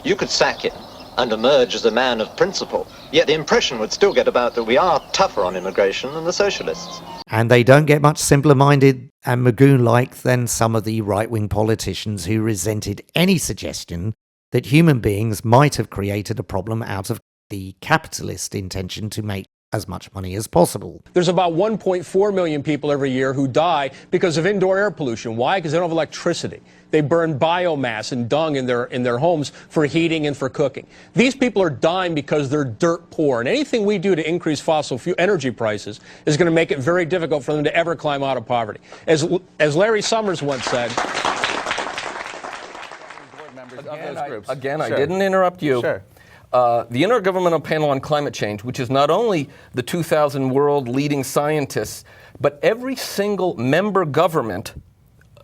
You could sack him. and emerge as a man of principle. Yet the impression would still get about that we are tougher on immigration than the socialists. And they don't get much simpler-minded and Magoon-like than some of the right-wing politicians who resented any suggestion that human beings might have created a problem out of the capitalist intention to make as much money as possible. There's about 1.4 million people every year who die because of indoor air pollution. Why? Because they don't have electricity. They burn biomass and dung in their homes for heating and for cooking. These people are dying because they're dirt poor. And anything we do to increase fossil fuel energy prices is going to make it very difficult for them to ever climb out of poverty. As Larry Summers once said, Again, I didn't interrupt you. Sure. The Intergovernmental Panel on Climate Change, which is not only the 2,000 world leading scientists, but every single member government,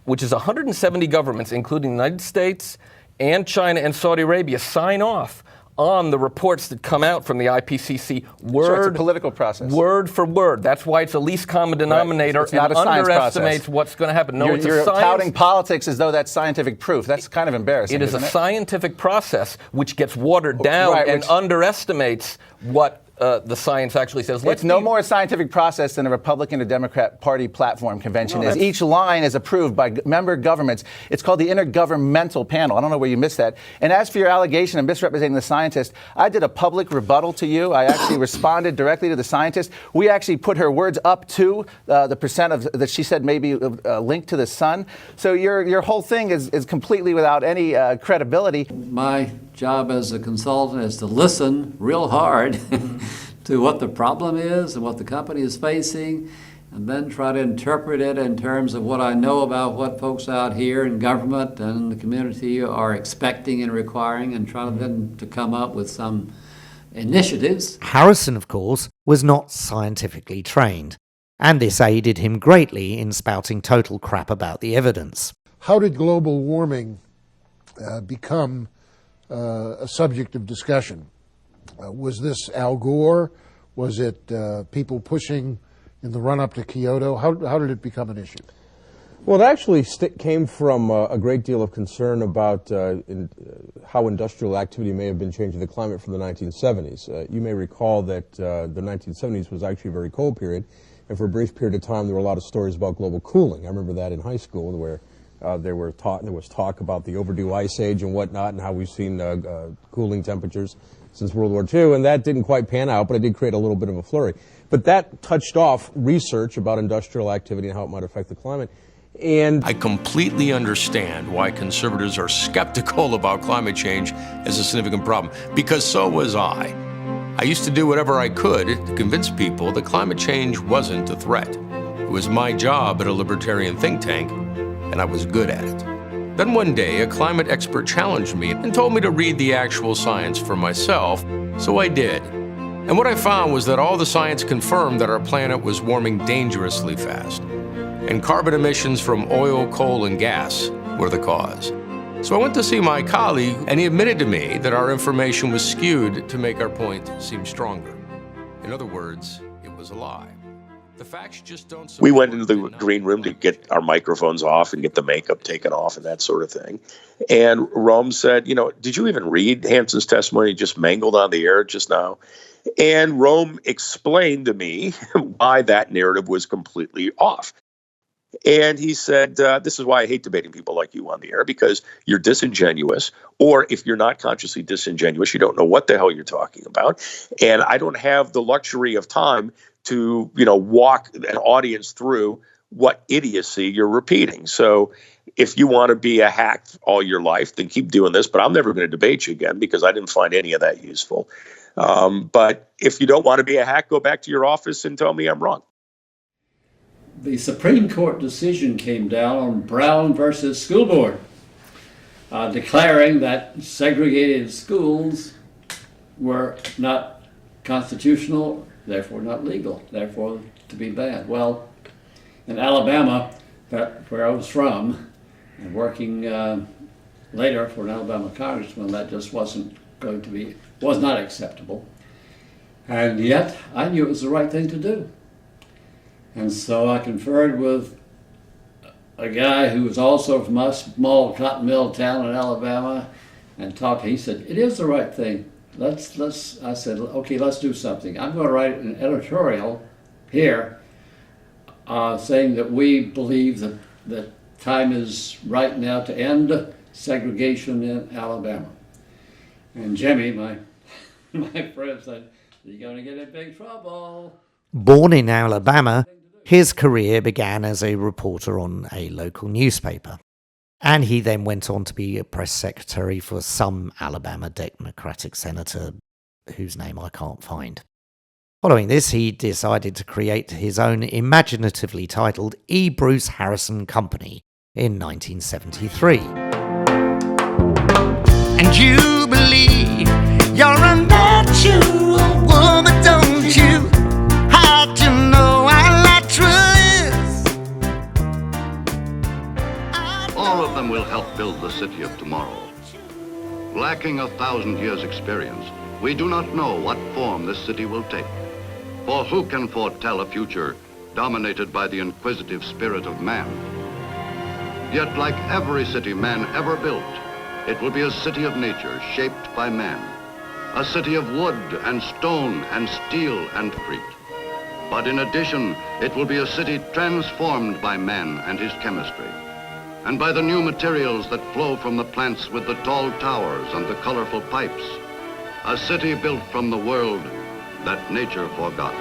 which is 170 governments, including the United States and China and Saudi Arabia, sign off on the reports that come out from the IPCC Sure, it's a political process. Word for word. That's why it's a least common denominator. Right. It's not and a science underestimates process. what's going to happen. No, it's a you're science. touting politics as though that's scientific proof. That's kind of embarrassing. It is a isn't it? scientific process which gets watered down Right, and which- underestimates what the science actually says. It's no more a scientific process than a Republican or Democrat Party platform convention No, is. that's- Each line is approved by member governments. It's called the Intergovernmental Panel. I don't know where you missed that. And as for your allegation of misrepresenting the scientist, I did a public rebuttal to you. I actually responded directly to the scientist. We actually put her words up to the percent of that she said maybe linked to the sun. So your whole thing is completely without any credibility. My job as a consultant is to listen real hard to what the problem is and what the company is facing, and then try to interpret it in terms of what I know about what folks out here in government and the community are expecting and requiring, and try to then to come up with some initiatives. Harrison, of course, was not scientifically trained, and this aided him greatly in spouting total crap about the evidence. How did global warming become a subject of discussion? Was this Al Gore? Was it people pushing in the run-up to Kyoto? How did it become an issue? Well, it actually came from a great deal of concern about how industrial activity may have been changing the climate from the 1970s. You may recall that the 1970s was actually a very cold period, and for a brief period of time there were a lot of stories about global cooling. I remember that in high school, where there was talk about the overdue ice age and whatnot, and how we've seen cooling temperatures since World War II, and that didn't quite pan out, but it did create a little bit of a flurry. But that touched off research about industrial activity and how it might affect the climate. And I completely understand why conservatives are skeptical about climate change as a significant problem, because so was I. I used to do whatever I could to convince people that climate change wasn't a threat. It was my job at a libertarian think tank, and I was good at it. Then one day, a climate expert challenged me and told me to read the actual science for myself, so I did. And what I found was that all the science confirmed that our planet was warming dangerously fast, and carbon emissions from oil, coal, and gas were the cause. So I went to see my colleague, and he admitted to me that our information was skewed to make our point seem stronger. In other words, it was a lie. The facts just don't. We went into the green room to get our microphones off and get the makeup taken off and that sort of thing. And Rome said, did you even read Hanson's testimony? He just mangled on the air just now. And Rome explained to me why that narrative was completely off. And he said, this is why I hate debating people like you on the air, because you're disingenuous, or if you're not consciously disingenuous, you don't know what the hell you're talking about. And I don't have the luxury of time to, walk an audience through what idiocy you're repeating. So if you want to be a hack all your life, then keep doing this, but I'm never going to debate you again because I didn't find any of that useful. But if you don't want to be a hack, go back to your office and tell me I'm wrong. The Supreme Court decision came down on Brown versus School Board, declaring that segregated schools were not constitutional, therefore not legal, therefore to be banned. Well, in Alabama, where I was from, and working later for an Alabama congressman, that just was not acceptable. And yet, I knew it was the right thing to do. And so I conferred with a guy who was also from a small cotton mill town in Alabama and talked. He said, it is the right thing. I said, okay, let's do something. I'm going to write an editorial here saying that we believe that time is right now to end segregation in Alabama. And Jimmy, my friend, said, you're going to get in big trouble. Born in Alabama, his career began as a reporter on a local newspaper. And he then went on to be a press secretary for some Alabama Democratic senator whose name I can't find. Following this, he decided to create his own imaginatively titled E. Bruce Harrison Company in 1973. And you believe you're a natural woman, don't you? How to know how natural is? All of them will help build the city of tomorrow. Lacking 1,000 years' experience, we do not know what form this city will take. For who can foretell a future dominated by the inquisitive spirit of man? Yet, like every city man ever built, it will be a city of nature shaped by man. A city of wood and stone and steel and concrete. But in addition, it will be a city transformed by man and his chemistry, and by the new materials that flow from the plants with the tall towers and the colorful pipes. A city built from the world that nature forgot.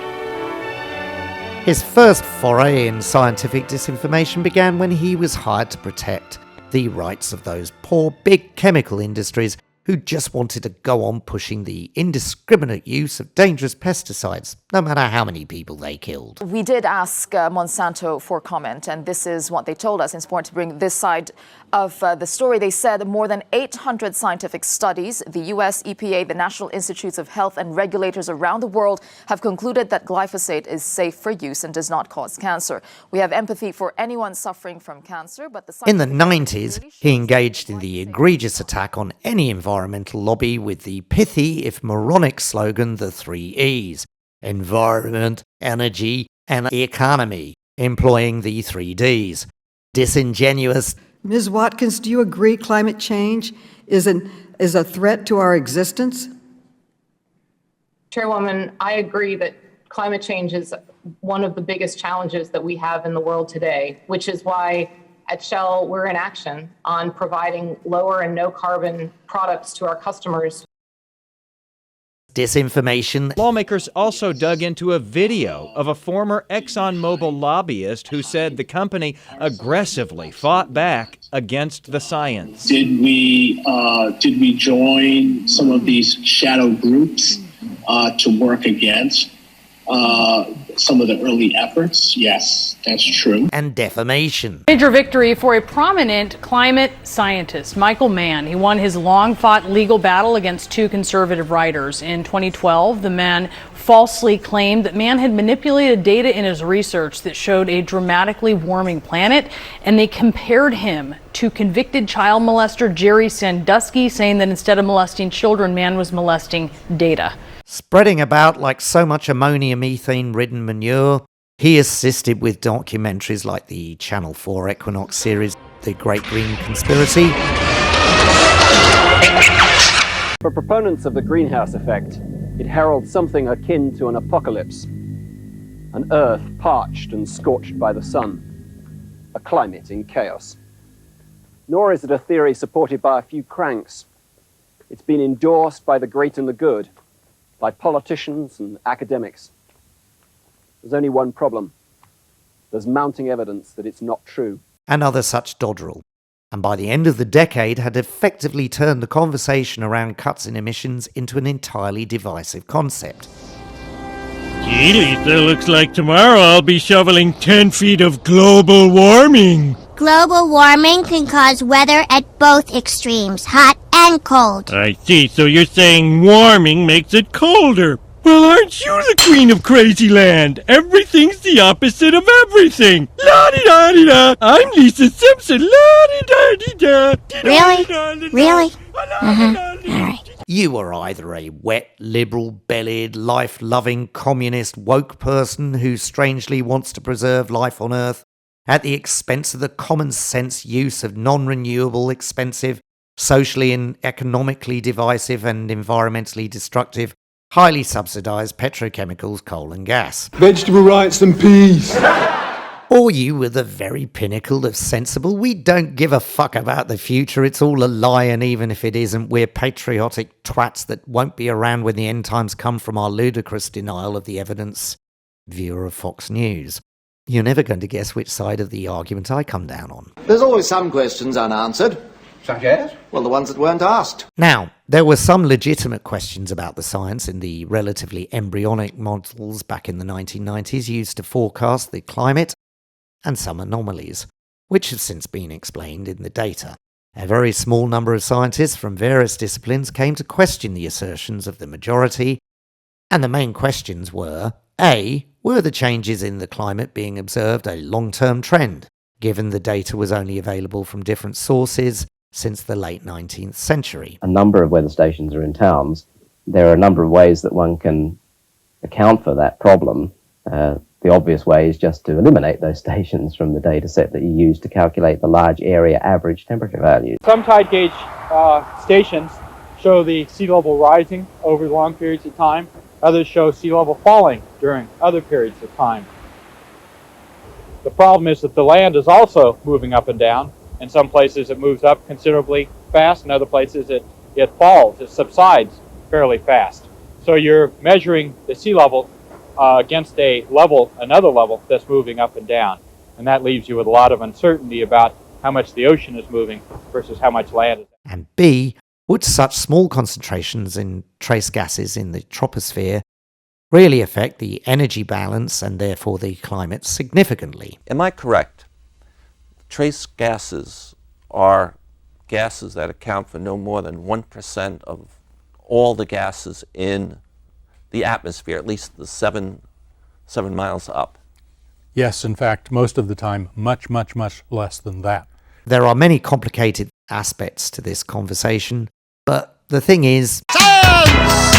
His first foray in scientific disinformation began when he was hired to protect the rights of those poor big chemical industries who just wanted to go on pushing the indiscriminate use of dangerous pesticides, no matter how many people they killed. We did ask Monsanto for comment, and this is what they told us. It's important to bring this side of the story. They said more than 800 scientific studies, the U.S. EPA, the National Institutes of Health, and regulators around the world have concluded that glyphosate is safe for use and does not cause cancer. We have empathy for anyone suffering from cancer, but In the 90s, he engaged in the egregious attack on any environmental lobby with the pithy, if moronic slogan, the 3 E's: environment, energy, and economy, employing the 3 Ds. Disingenuous. Ms. Watkins, do you agree climate change is a threat to our existence? Chairwoman, I agree that climate change is one of the biggest challenges that we have in the world today, which is why at Shell we're in action on providing lower and no carbon products to our customers. Disinformation. Lawmakers also dug into a video of a former ExxonMobil lobbyist who said the company aggressively fought back against the science. Did we join some of these shadow groups to work against some of the early efforts? Yes, that's true. And defamation. Major victory for a prominent climate scientist, Michael Mann. He won his long-fought legal battle against 2 conservative writers. In 2012, the man falsely claimed that Mann had manipulated data in his research that showed a dramatically warming planet, and they compared him to convicted child molester Jerry Sandusky, saying that instead of molesting children, Mann was molesting data. Spreading about like so much ammonia methane-ridden manure, he assisted with documentaries like the Channel 4 Equinox series, The Great Green Conspiracy. For proponents of the greenhouse effect, it heralds something akin to an apocalypse. An earth parched and scorched by the sun. A climate in chaos. Nor is it a theory supported by a few cranks. It's been endorsed by the great and the good, by politicians and academics. There's only one problem. There's mounting evidence that it's not true. And other such dodderel. And by the end of the decade had effectively turned the conversation around cuts in emissions into an entirely divisive concept. Gee, Lisa, looks like tomorrow I'll be shoveling 10 feet of global warming. Global warming can cause weather at both extremes, hot and cold. I see, so you're saying warming makes it colder. Well, aren't you the queen of crazy land? Everything's the opposite of everything. La-di-da-di-da. I'm Lisa Simpson. La-di-da-di-da. Really? Really? All right. You are either a wet, liberal-bellied, life-loving, communist, woke person who strangely wants to preserve life on Earth at the expense of the common-sense use of non-renewable, expensive, socially and economically divisive and environmentally destructive, highly subsidised petrochemicals, coal and gas. Vegetable rights and peace. Or you were the very pinnacle of sensible, we don't give a fuck about the future, it's all a lie, and even if it isn't, we're patriotic twats that won't be around when the end times come from our ludicrous denial of the evidence. Viewer of Fox News. You're never going to guess which side of the argument I come down on. There's always some questions unanswered. Such as? Well, the ones that weren't asked. Now, there were some legitimate questions about the science in the relatively embryonic models back in the 1990s used to forecast the climate, and some anomalies, which have since been explained in the data. A very small number of scientists from various disciplines came to question the assertions of the majority, and the main questions were, A, were the changes in the climate being observed a long-term trend, given the data was only available from different sources since the late 19th century? A number of weather stations are in towns. There are a number of ways that one can account for that problem. The obvious way is just to eliminate those stations from the data set that you use to calculate the large area average temperature values. Some tide gauge stations show the sea level rising over long periods of time. Others show sea level falling during other periods of time. The problem is that the land is also moving up and down. In some places it moves up considerably fast, in other places it falls, it subsides fairly fast. So you're measuring the sea level against another level that's moving up and down. And that leaves you with a lot of uncertainty about how much the ocean is moving versus how much land is. And B, would such small concentrations in trace gases in the troposphere really affect the energy balance and therefore the climate significantly? Am I correct? Trace gases are gases that account for no more than 1% of all the gases in the atmosphere, at least the seven miles up. Yes, in fact, most of the time, much, much, much less than that. There are many complicated aspects to this conversation, but the thing is,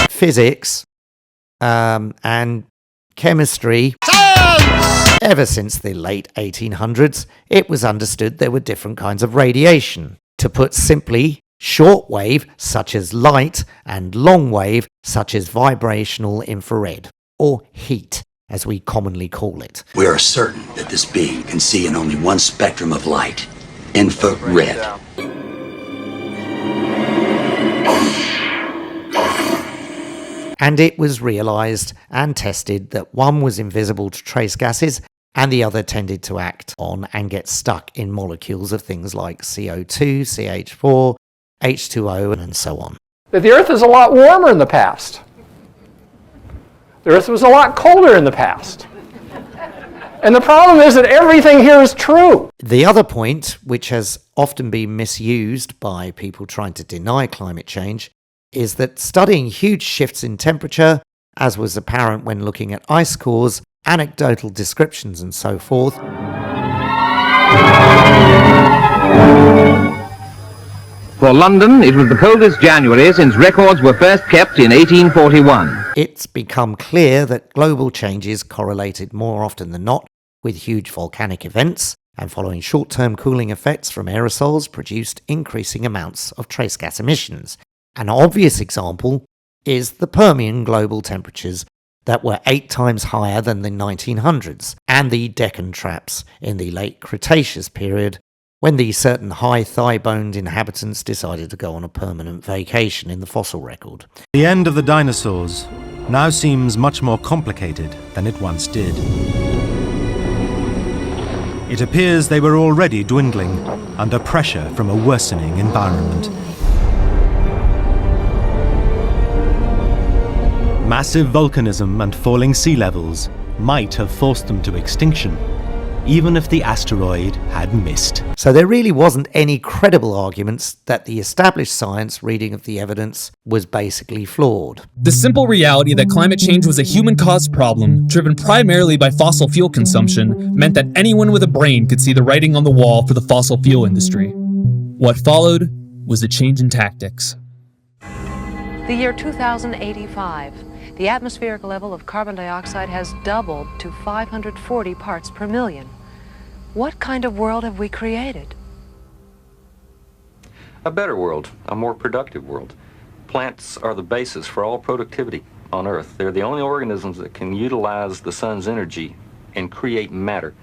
physics and chemistry, ever since the late 1800s, it was understood there were different kinds of radiation. To put simply, short wave, such as light, and long wave, such as vibrational infrared, or heat, as we commonly call it. We are certain that this being can see in only one spectrum of light, infrared. And it was realised and tested that one was invisible to trace gases and the other tended to act on and get stuck in molecules of things like CO2, CH4, H2O, and so on. That the Earth is a lot warmer in the past. The Earth was a lot colder in the past. And the problem is that everything here is true. The other point, which has often been misused by people trying to deny climate change, is that studying huge shifts in temperature, as was apparent when looking at ice cores, anecdotal descriptions and so forth, for London, it was the coldest January since records were first kept in 1841. It's become clear that global changes correlated more often than not with huge volcanic events, and following short-term cooling effects from aerosols produced increasing amounts of trace gas emissions. An obvious example is the Permian global temperatures that were 8 times higher than the 1900s, and the Deccan traps in the late Cretaceous period, when the certain high thigh-boned inhabitants decided to go on a permanent vacation in the fossil record. The end of the dinosaurs now seems much more complicated than it once did. It appears they were already dwindling under pressure from a worsening environment. Massive volcanism and falling sea levels might have forced them to extinction, even if the asteroid had missed. So there really wasn't any credible arguments that the established science reading of the evidence was basically flawed. The simple reality that climate change was a human-caused problem, driven primarily by fossil fuel consumption, meant that anyone with a brain could see the writing on the wall for the fossil fuel industry. What followed was a change in tactics. The year 2085. The atmospheric level of carbon dioxide has doubled to 540 parts per million. What kind of world have we created? A better world, a more productive world. Plants are the basis for all productivity on Earth. They're the only organisms that can utilize the sun's energy and create matter,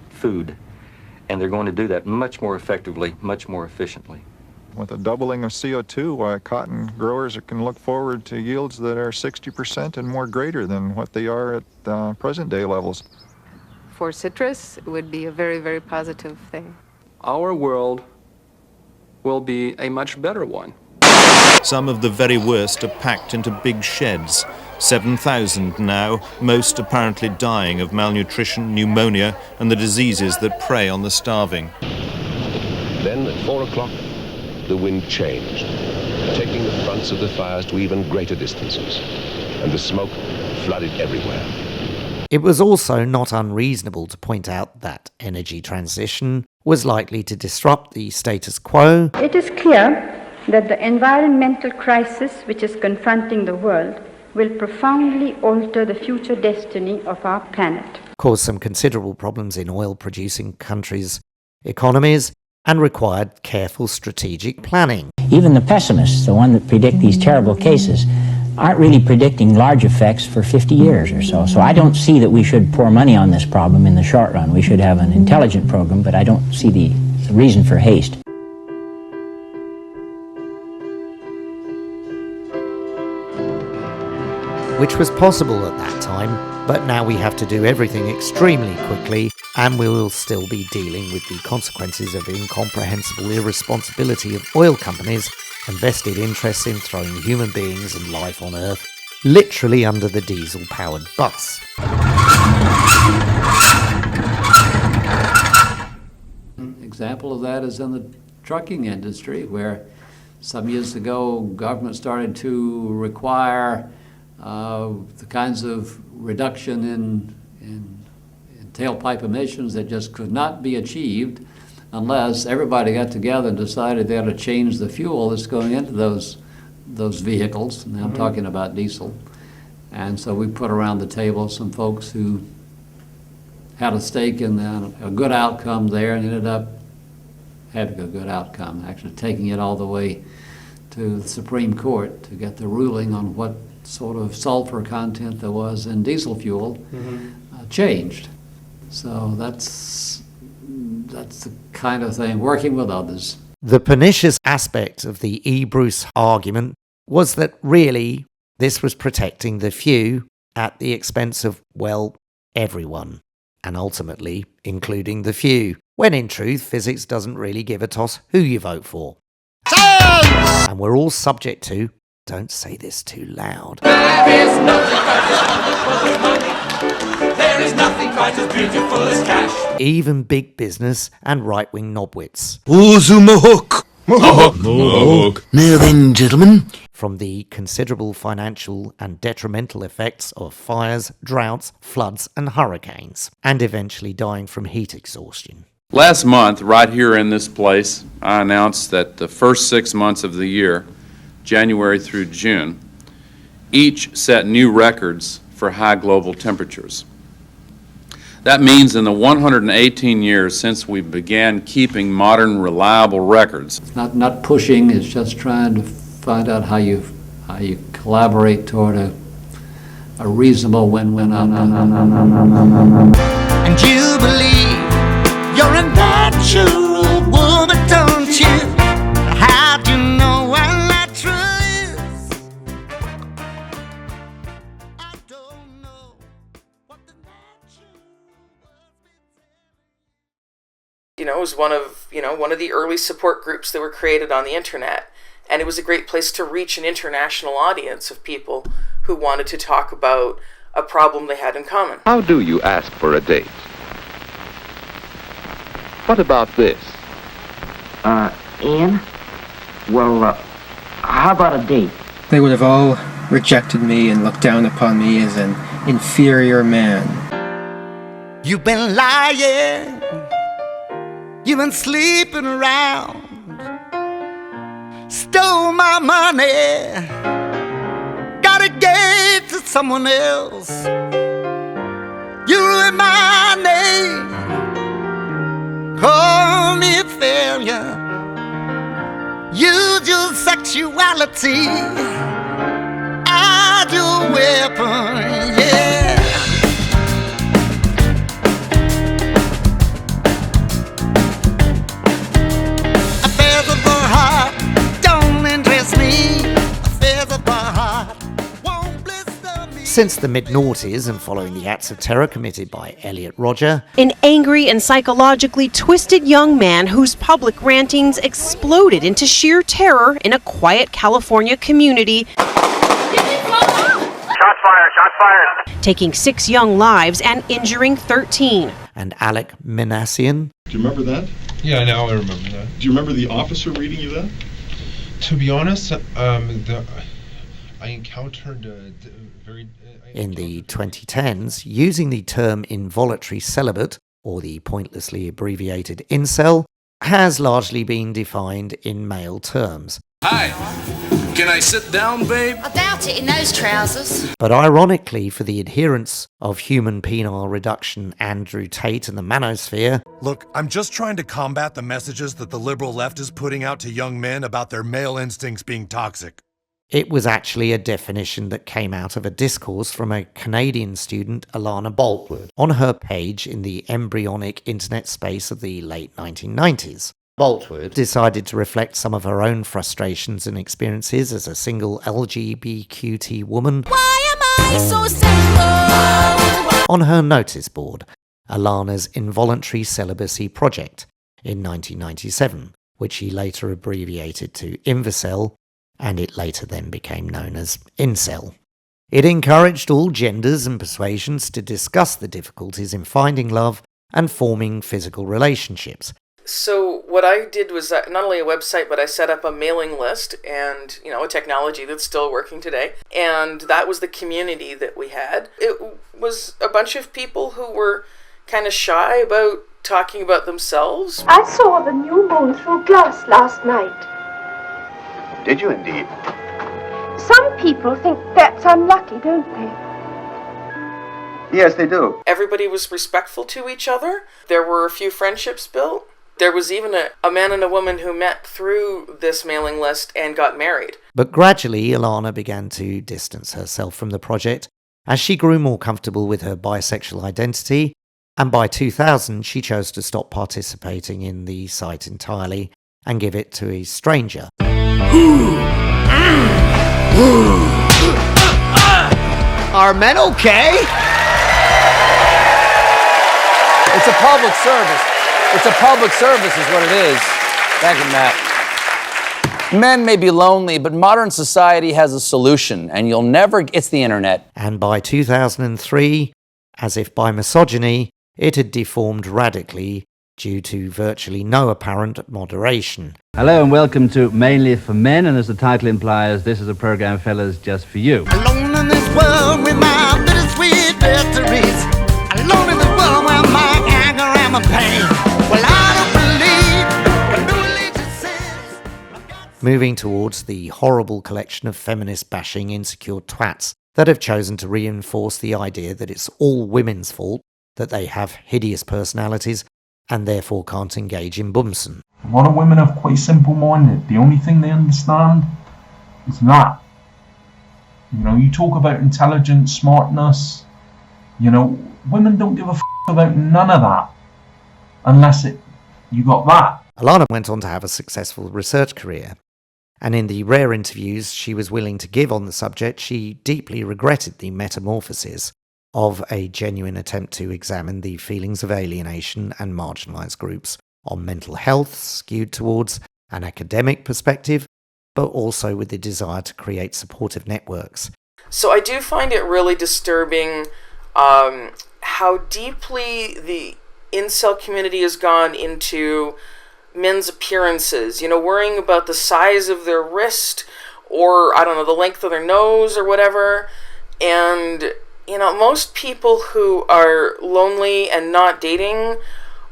food. And they're going to do that much more effectively, much more efficiently. With a doubling of CO2, cotton growers can look forward to yields that are 60% and more greater than what they are at present-day levels. For citrus, it would be a very, very positive thing. Our world will be a much better one. Some of the very worst are packed into big sheds. 7,000 now, most apparently dying of malnutrition, pneumonia, and the diseases that prey on the starving. Then, at 4 o'clock, the wind changed, taking the fronts of the fires to even greater distances, and the smoke flooded everywhere. It was also not unreasonable to point out that energy transition was likely to disrupt the status quo. It is clear that the environmental crisis which is confronting the world will profoundly alter the future destiny of our planet. Caused some considerable problems in oil-producing countries' economies and required careful strategic planning. Even the pessimists, the ones that predict these terrible cases, aren't really predicting large effects for 50 years or so. So I don't see that we should pour money on this problem in the short run. We should have an intelligent program, but I don't see the reason for haste. Which was possible at that time, but now we have to do everything extremely quickly, and we will still be dealing with the consequences of incomprehensible irresponsibility of oil companies and vested interests in throwing human beings and life on Earth literally under the diesel-powered bus. An example of that is in the trucking industry, where some years ago government started to require the kinds of reduction in tailpipe emissions that just could not be achieved unless everybody got together and decided they had to change the fuel that's going into those vehicles. Now I'm talking about diesel. And so we put around the table some folks who had a stake in a good outcome there and ended up having a good outcome, actually taking it all the way to the Supreme Court to get the ruling on what sort of sulfur content there was in diesel fuel changed. So that's the kind of thing, working with others. The pernicious aspect of the E. Bruce argument was that really this was protecting the few at the expense of, well, everyone, and ultimately including the few, when in truth physics doesn't really give a toss who you vote for. And we're all subject to, don't say this too loud, There is nothing quite as beautiful as cash. Even big business and right-wing knobwits. Mahawk. Now then, gentlemen. From the considerable financial and detrimental effects of fires, droughts, floods and hurricanes, and eventually dying from heat exhaustion. Last month, right here in this place, I announced that the first 6 months of the year, January through June, each set new records for high global temperatures. That means in the 118 years since we began keeping modern, reliable records. It's not pushing, it's just trying to find out how you collaborate toward a reasonable win-win outcome. And you believe you're a natural woman, don't you? How do you know what natural is? I don't know what the natural. It was one of the early support groups that were created on the internet, and it was a great place to reach an international audience of people who wanted to talk about a problem they had in common. How do you ask for a date? What about this? Ian? Well, how about a date? They would have all rejected me and looked down upon me as an inferior man. You've been lying. You've been sleeping around. Stole my money. Got a gave to someone else. You ruined my name. Call me a failure. You sexuality as your weapon, yeah. Affairs of the heart don't interest me. Affairs of the heart won't blister me. Since the mid-noughties and following the acts of terror committed by Elliot Rodger, An angry and psychologically twisted young man whose public rantings exploded into sheer terror in a quiet California community, Shots fired. taking 6 young lives and injuring 13. and Alec Minassian, Do you remember that? Yeah, now I remember that. Do you remember the officer reading you that? To be honest, I encountered very... in the 2010s, using the term involuntary celibate, or the pointlessly abbreviated incel, has largely been defined in male terms. Hi, can I sit down, babe? I doubt it in those trousers. But ironically, for the adherents of human penile reduction Andrew Tate and the manosphere, Look, I'm just trying to combat the messages that the liberal left is putting out to young men about their male instincts being toxic. it was actually a definition that came out of a discourse from a Canadian student, Alana Boltwood, on her page in the embryonic internet space of the late 1990s. Boltwood decided to reflect some of her own frustrations and experiences as a single LGBTQT woman. Why am I so single? On her notice board, Alana's Involuntary Celibacy Project in 1997, which she later abbreviated to Invicel, and it later then became known as Incel. It encouraged all genders and persuasions to discuss the difficulties in finding love and forming physical relationships. So what I did was not only a website, but I set up a mailing list and, a technology that's still working today. And that was the community that we had. It was a bunch of people who were kind of shy about talking about themselves. I saw the new moon through glass last night. Did you indeed? Some people think that's unlucky, don't they? Yes, they do. Everybody was respectful to each other. There were a few friendships built. There was even a man and a woman who met through this mailing list and got married. But gradually, Alana began to distance herself from the project as she grew more comfortable with her bisexual identity, and by 2000 she chose to stop participating in the site entirely and give it to a stranger. Are men okay? It's a public service. It's a public service is what it is. Thank you, Matt. Men may be lonely, but modern society has a solution, and you'll never... It's the internet. And by 2003, as if by misogyny, it had deformed radically due to virtually no apparent moderation. Hello and welcome to Mainly for Men, and as the title implies, this is a program, fellas, just for you. Alone in this world with my bittersweet victories. Alone in this world with my anger and my pain. Well, I don't believe what New Religion says. Moving towards the horrible collection of feminist bashing insecure twats that have chosen to reinforce the idea that it's all women's fault that they have hideous personalities and therefore can't engage in bumsen. A lot of women are quite simple-minded. The only thing they understand is that. You talk about intelligence, smartness. Women don't give a about none of that. Unless you got that. Alana went on to have a successful research career. And in the rare interviews she was willing to give on the subject, she deeply regretted the metamorphosis of a genuine attempt to examine the feelings of alienation and marginalised groups on mental health, skewed towards an academic perspective, but also with the desire to create supportive networks. So I do find it really disturbing how deeply the incel community has gone into men's appearances, worrying about the size of their wrist or, the length of their nose or whatever. And, most people who are lonely and not dating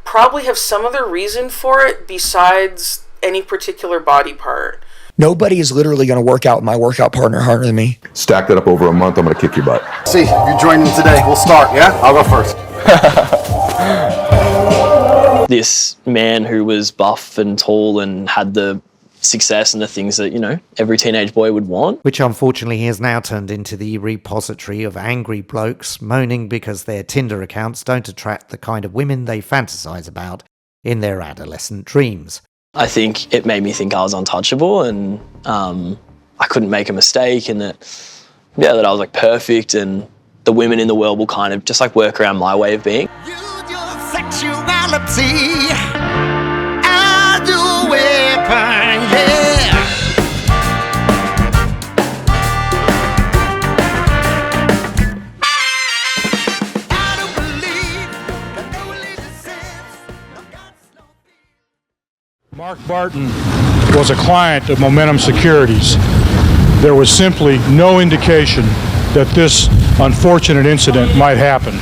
probably have some other reason for it besides any particular body part. Nobody is literally going to work out with my workout partner harder than me. Stack that up over a month, I'm going to kick your butt. See, you're joining today. We'll start, yeah? I'll go first. This man who was buff and tall and had the success and the things that, you know, every teenage boy would want. Which unfortunately has now turned into the repository of angry blokes moaning because their Tinder accounts don't attract the kind of women they fantasize about in their adolescent dreams. I think it made me think I was untouchable and I couldn't make a mistake, and that I was like perfect, and the women in the world will kind of just like work around my way of being. Use your sexuality as your weapon, yeah. I don't believe that no religious sense, no God's no peace. Mark Barton was a client of Momentum Securities. There was simply no indication that this unfortunate incident might happen.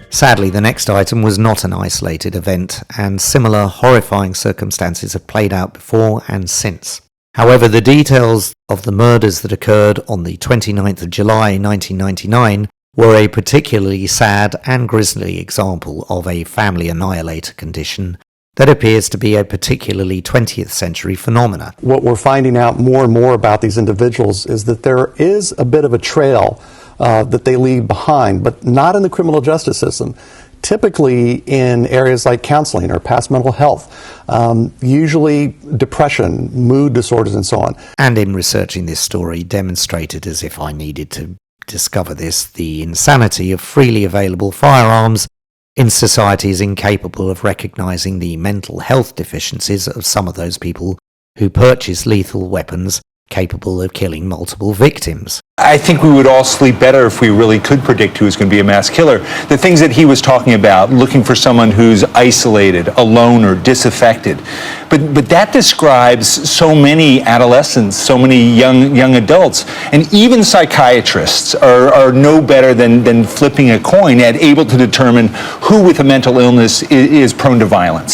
Sadly, the next item was not an isolated event, and similar horrifying circumstances have played out before and since. However, the details of the murders that occurred on the 29th of July 1999 were a particularly sad and grisly example of a family annihilator condition that appears to be a particularly 20th century phenomena. What we're finding out more and more about these individuals is that there is a bit of a trail that they leave behind, but not in the criminal justice system. Typically in areas like counseling or past mental health, usually depression, mood disorders, and so on. And in researching this story, demonstrated as if I needed to discover this, the insanity of freely available firearms in societies incapable of recognizing the mental health deficiencies of some of those people who purchase lethal weapons capable of killing multiple victims. I think we would all sleep better if we really could predict who's going to be a mass killer. The things that he was talking about, looking for someone who's isolated, alone, or disaffected. But that describes so many adolescents, so many young adults. And even psychiatrists are no better than flipping a coin at able to determine who with a mental illness is prone to violence.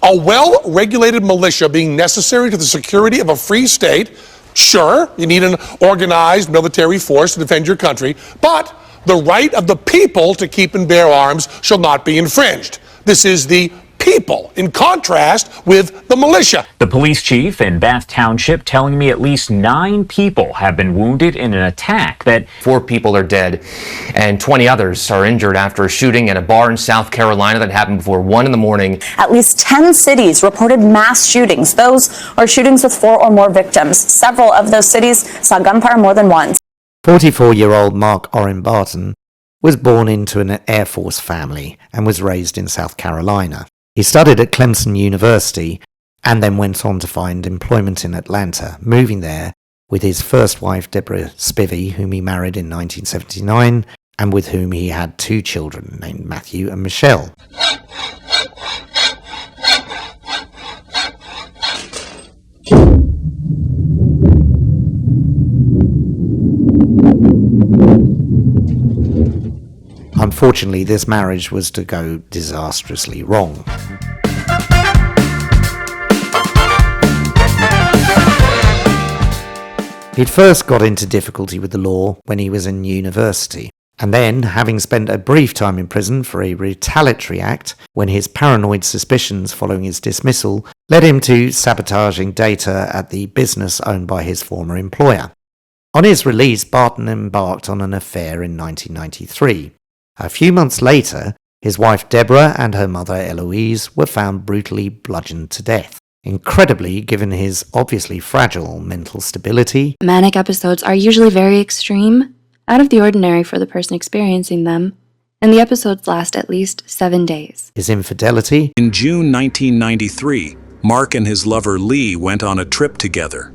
A well-regulated militia being necessary to the security of a free state. Sure, you need an organized military force to defend your country, but the right of the people to keep and bear arms shall not be infringed. This is the people, in contrast with the militia. The police chief in Bath Township telling me at least 9 people have been wounded in an attack that 4 people are dead and 20 others are injured after a shooting at a bar in South Carolina that happened before 1 a.m. At least 10 cities reported mass shootings. Those are shootings with 4 or more victims. Several of those cities saw gunfire more than once. 44-year-old Mark Orrin Barton was born into an Air Force family and was raised in South Carolina. He studied at Clemson University and then went on to find employment in Atlanta, moving there with his first wife, Deborah Spivey, whom he married in 1979, and with whom he had 2 children named Matthew and Michelle. Unfortunately, this marriage was to go disastrously wrong. He'd first got into difficulty with the law when he was in university, and then, having spent a brief time in prison for a retaliatory act, when his paranoid suspicions following his dismissal led him to sabotaging data at the business owned by his former employer. On his release, Barton embarked on an affair in 1993. A few months later, his wife Deborah and her mother Eloise were found brutally bludgeoned to death. Incredibly, given his obviously fragile mental stability, manic episodes are usually very extreme, out of the ordinary for the person experiencing them, and the episodes last at least 7 days. His infidelity. In June 1993, Mark and his lover Lee went on a trip together.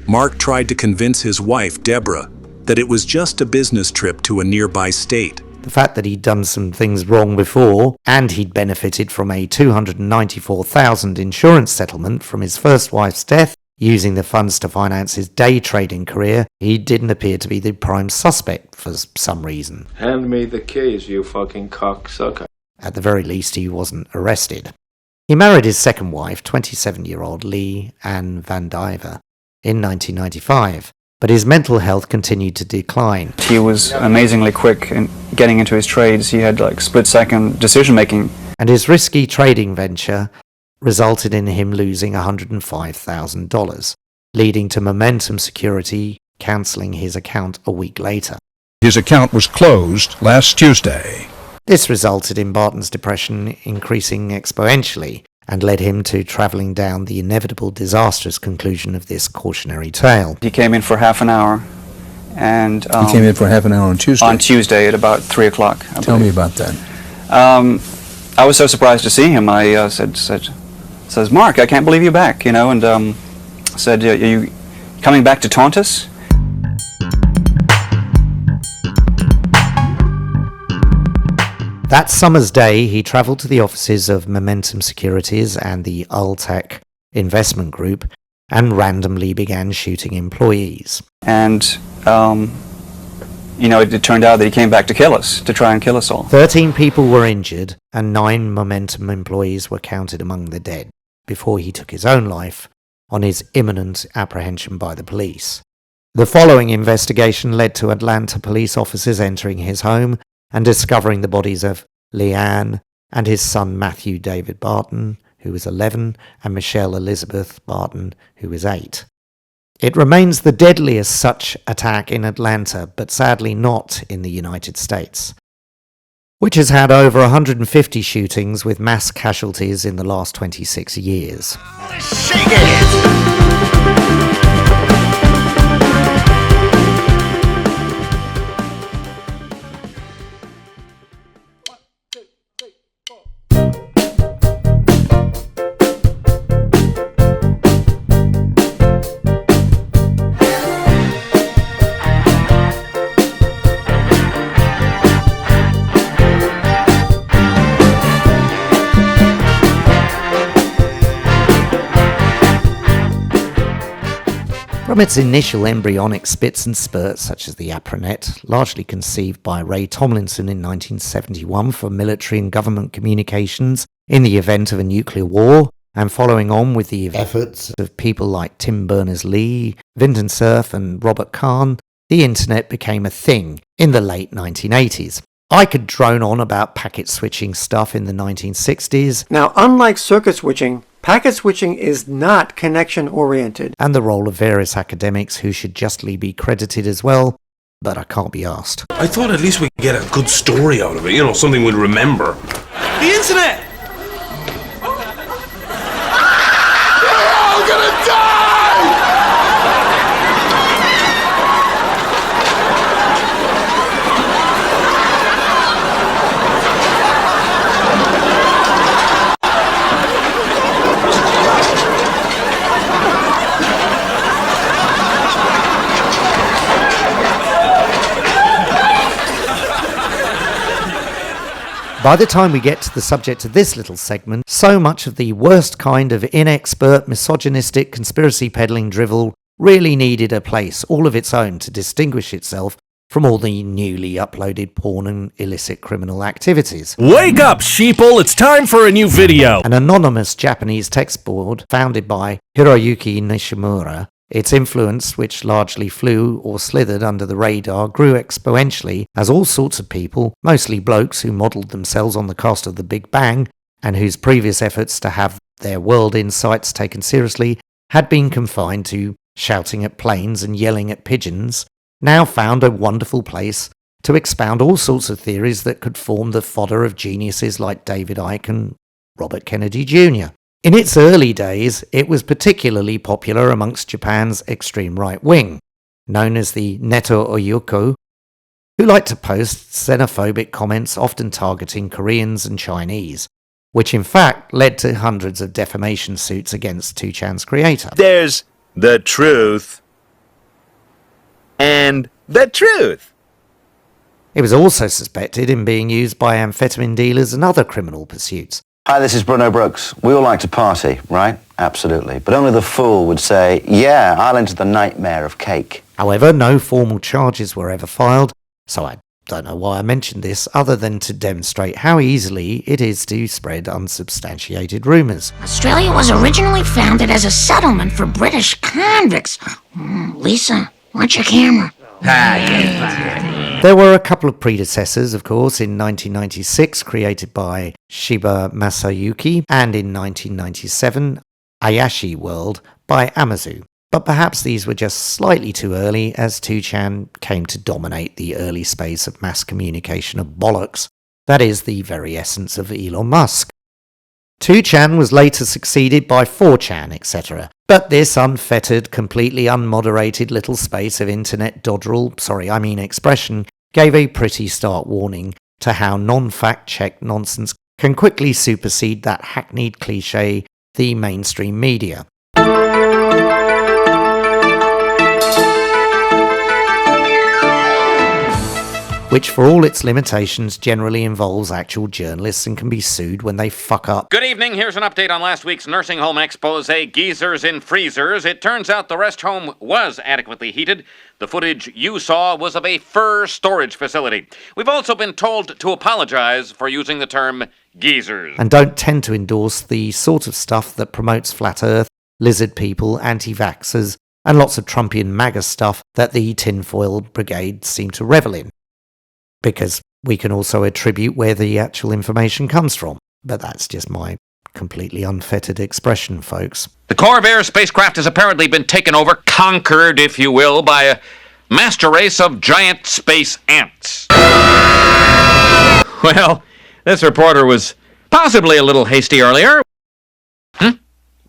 Mark tried to convince his wife Deborah that it was just a business trip to a nearby state. The fact that he'd done some things wrong before, and he'd benefited from a $294,000 insurance settlement from his first wife's death, using the funds to finance his day trading career, he didn't appear to be the prime suspect for some reason. Hand me the keys, you fucking cocksucker. At the very least, he wasn't arrested. He married his second wife, 27-year-old Lee Ann Van Diver, in 1995, but his mental health continued to decline. He was amazingly quick in getting into his trades. He had split-second decision-making. And his risky trading venture resulted in him losing $105,000, leading to Momentum Security cancelling his account a week later. His account was closed last Tuesday. This resulted in Barton's depression increasing exponentially and led him to travelling down the inevitable disastrous conclusion of this cautionary tale. He came in for half an hour, and He came in for half an hour on Tuesday? On Tuesday at about 3 o'clock. Tell me about that. I was so surprised to see him. I says, Mark, I can't believe you're back, and said, are you coming back to taunt us? That summer's day, he travelled to the offices of Momentum Securities and the Ultec Investment Group and randomly began shooting employees. And, it turned out that he came back to kill us, to try and kill us all. 13 people were injured and 9 Momentum employees were counted among the dead before he took his own life on his imminent apprehension by the police. The following investigation led to Atlanta police officers entering his home and discovering the bodies of Leanne and his son Matthew David Barton, who was 11, and Michelle Elizabeth Barton, who was 8. It remains the deadliest such attack in Atlanta, but sadly not in the United States, which has had over 150 shootings with mass casualties in the last 26 years. Shake it! From its initial embryonic spits and spurts, such as the Apronet, largely conceived by Ray Tomlinson in 1971 for military and government communications in the event of a nuclear war, and following on with the efforts of people like Tim Berners-Lee, Vinton Cerf and Robert Kahn, the internet became a thing in the late 1980s. I could drone on about packet switching stuff in the 1960s. Now, unlike circuit switching, packet switching is not connection-oriented. And the role of various academics who should justly be credited as well, but I can't be asked. I thought at least we'd get a good story out of it, something we'd remember. The internet! We're all gonna die! By the time we get to the subject of this little segment, so much of the worst kind of inexpert, misogynistic, conspiracy peddling drivel really needed a place all of its own to distinguish itself from all the newly uploaded porn and illicit criminal activities. Wake up, sheeple! It's time for a new video! An anonymous Japanese text board founded by Hiroyuki Nishimura. Its influence, which largely flew or slithered under the radar, grew exponentially as all sorts of people, mostly blokes who modelled themselves on the cast of The Big Bang, and whose previous efforts to have their world insights taken seriously had been confined to shouting at planes and yelling at pigeons, now found a wonderful place to expound all sorts of theories that could form the fodder of geniuses like David Icke and Robert Kennedy Jr. In its early days, it was particularly popular amongst Japan's extreme right wing, known as the Neto Oyuko, who like to post xenophobic comments often targeting Koreans and Chinese, which in fact led to hundreds of defamation suits against 2chan's creator. There's the truth and the truth. It was also suspected in being used by amphetamine dealers and other criminal pursuits. Hi, this is Bruno Brooks. We all like to party, right? Absolutely. But only the fool would say, yeah, I'll enter the nightmare of cake. However, no formal charges were ever filed, so I Don't know why I mentioned this, other than to demonstrate how easily it is to spread unsubstantiated rumours. Australia was originally founded as a settlement for British convicts. Lisa, watch your camera. There were a couple of predecessors, of course, in 1996, created by Shiba Masayuki, and in 1997, Ayashi World by Amazu. But perhaps these were just slightly too early, as 2chan came to dominate the early space of mass communication of bollocks. That is the very essence of Elon Musk. 2chan was later succeeded by 4chan, etc. But this unfettered, completely unmoderated little space of internet dodderel, expression, gave a pretty stark warning to how non-fact-checked nonsense can quickly supersede that hackneyed cliché, the mainstream media. Which, for all its limitations, generally involves actual journalists and can be sued when they fuck up. Good evening, here's an update on last week's nursing home expose, Geezers in Freezers. It turns out the rest home was adequately heated. The footage you saw was of a fur storage facility. We've also been told to apologize for using the term geezers. And don't tend to endorse the sort of stuff that promotes flat earth, lizard people, anti-vaxxers, and lots of Trumpian MAGA stuff that the tinfoil brigade seem to revel in. Because we can also attribute where the actual information comes from. But that's just my completely unfettered expression, folks. The Corvair spacecraft has apparently been taken over, conquered, if you will, by a master race of giant space ants. Well, this reporter was possibly a little hasty earlier.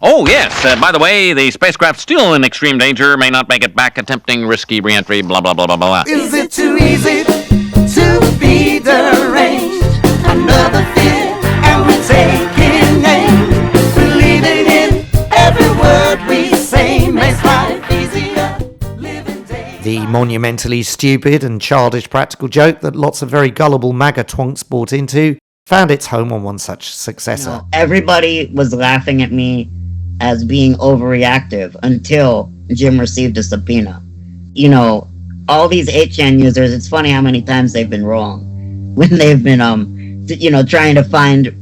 Oh, yes. By the way, the spacecraft still in extreme danger, may not make it back, attempting risky re-entry, blah, blah, blah, blah, blah. Is it too easy to be deranged? Another fear, and we're taking aim. Believing in every word we say makes life easier. The monumentally stupid and childish practical joke that lots of very gullible MAGA twonks bought into found its home on one such successor. Everybody was laughing at me as being overreactive until Jim received a subpoena. All these 8chan users, it's funny how many times they've been wrong when they've been, trying to find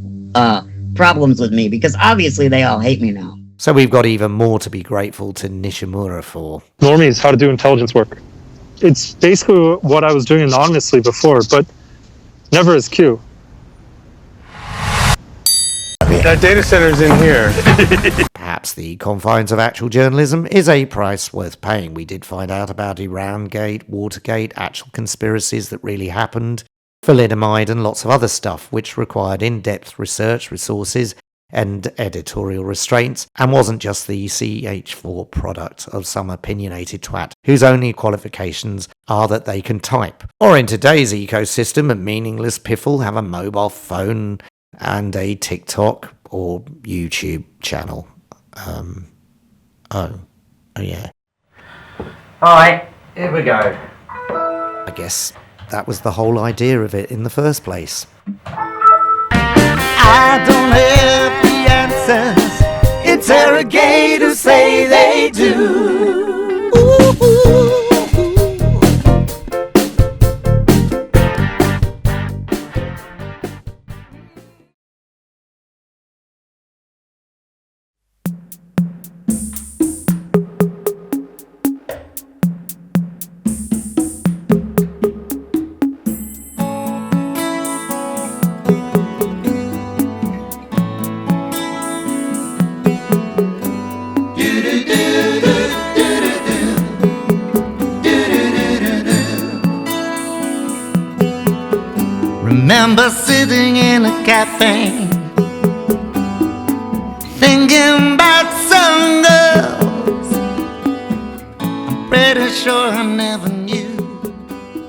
problems with me, because obviously they all hate me now. So we've got even more to be grateful to Nishimura for. Normies, how to do intelligence work. It's basically what I was doing anonymously before, but never as Q. That data center's in here. Perhaps the confines of actual journalism is a price worth paying. We did find out about Iran-gate, Watergate, actual conspiracies that really happened, thalidomide and lots of other stuff which required in-depth research, resources and editorial restraints, and wasn't just the CH4 product of some opinionated twat whose only qualifications are that they can type. Or in today's ecosystem, a meaningless piffle have a mobile phone and a TikTok or YouTube channel. Oh yeah. Alright, here we go. I guess that was the whole idea of it in the first place. I don't have the answers. Interrogators say they do. Ooh. Remember sitting in a cafe, thinking about some girls. I'm pretty sure I never knew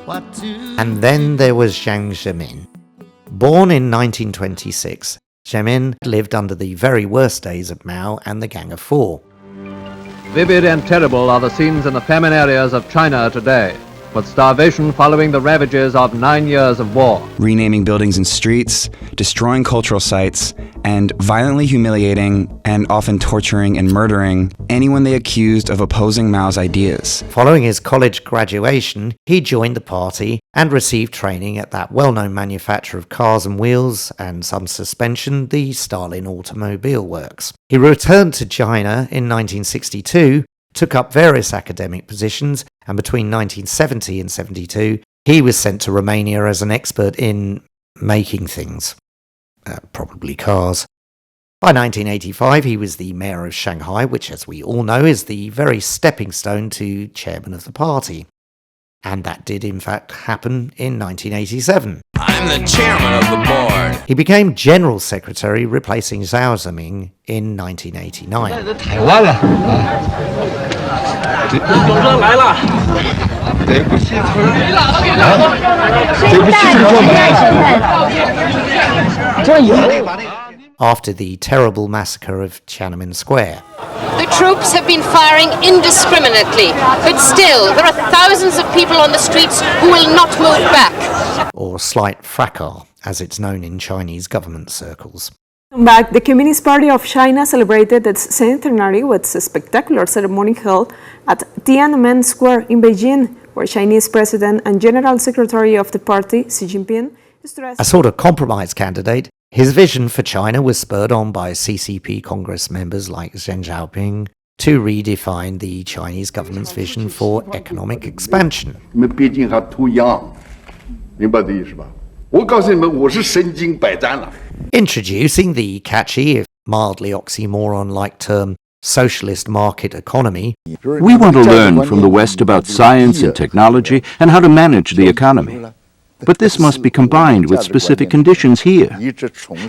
what to. And then there was Jiang Zemin. Born in 1926, Zemin lived under the very worst days of Mao and the Gang of Four. Vivid and terrible are the scenes in the famine areas of China today. with starvation following the ravages of 9 years of war. Renaming buildings and streets, destroying cultural sites, and violently humiliating and often torturing and murdering anyone they accused of opposing Mao's ideas. Following his college graduation, he joined the party and received training at that well-known manufacturer of cars and wheels and some suspension, the Stalin Automobile Works. He returned to China in 1962, took up various academic positions, and between 1970 and 72, he was sent to Romania as an expert in making things. Probably cars. By 1985, he was the mayor of Shanghai, which, as we all know, is the very stepping stone to chairman of the party. And that did, in fact, happen in 1987. I'm the chairman of the board. He became general secretary, replacing Zhao Zeming in 1989. After the terrible massacre of Tiananmen Square. The troops have been firing indiscriminately, but still, there are thousands of people on the streets who will not move back. Or slight fracas, as it's known in Chinese government circles. Back, the Communist Party of China celebrated its centenary with a spectacular ceremony held at Tiananmen Square in Beijing, where Chinese President and General Secretary of the party, Xi Jinping, stressed... A sort of compromise candidate, his vision for China was spurred on by CCP Congress members like Deng Xiaoping to redefine the Chinese government's vision for economic expansion. Introducing the catchy, if mildly oxymoron-like term, socialist market economy. We want to learn from the West about science and technology and how to manage the economy. But this must be combined with specific conditions here.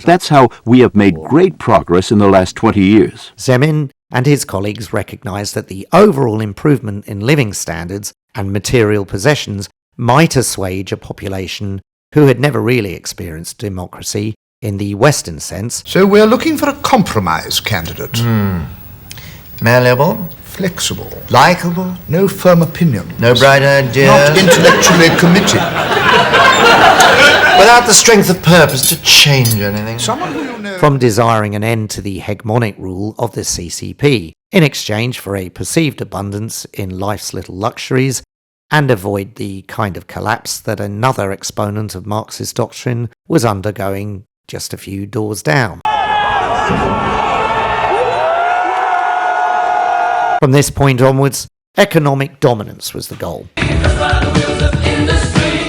That's how we have made great progress in the last 20 years. Zemin and his colleagues recognized that the overall improvement in living standards and material possessions might assuage a population who had never really experienced democracy in the Western sense. So we're looking for a compromise candidate. Malleable, flexible, likable, no firm opinion. No bright idea. Not intellectually committed. Without the strength of purpose to change anything. Someone who knows. From desiring an end to the hegemonic rule of the CCP, in exchange for a perceived abundance in life's little luxuries, and avoid the kind of collapse that another exponent of Marxist doctrine was undergoing just a few doors down. From this point onwards, economic dominance was the goal.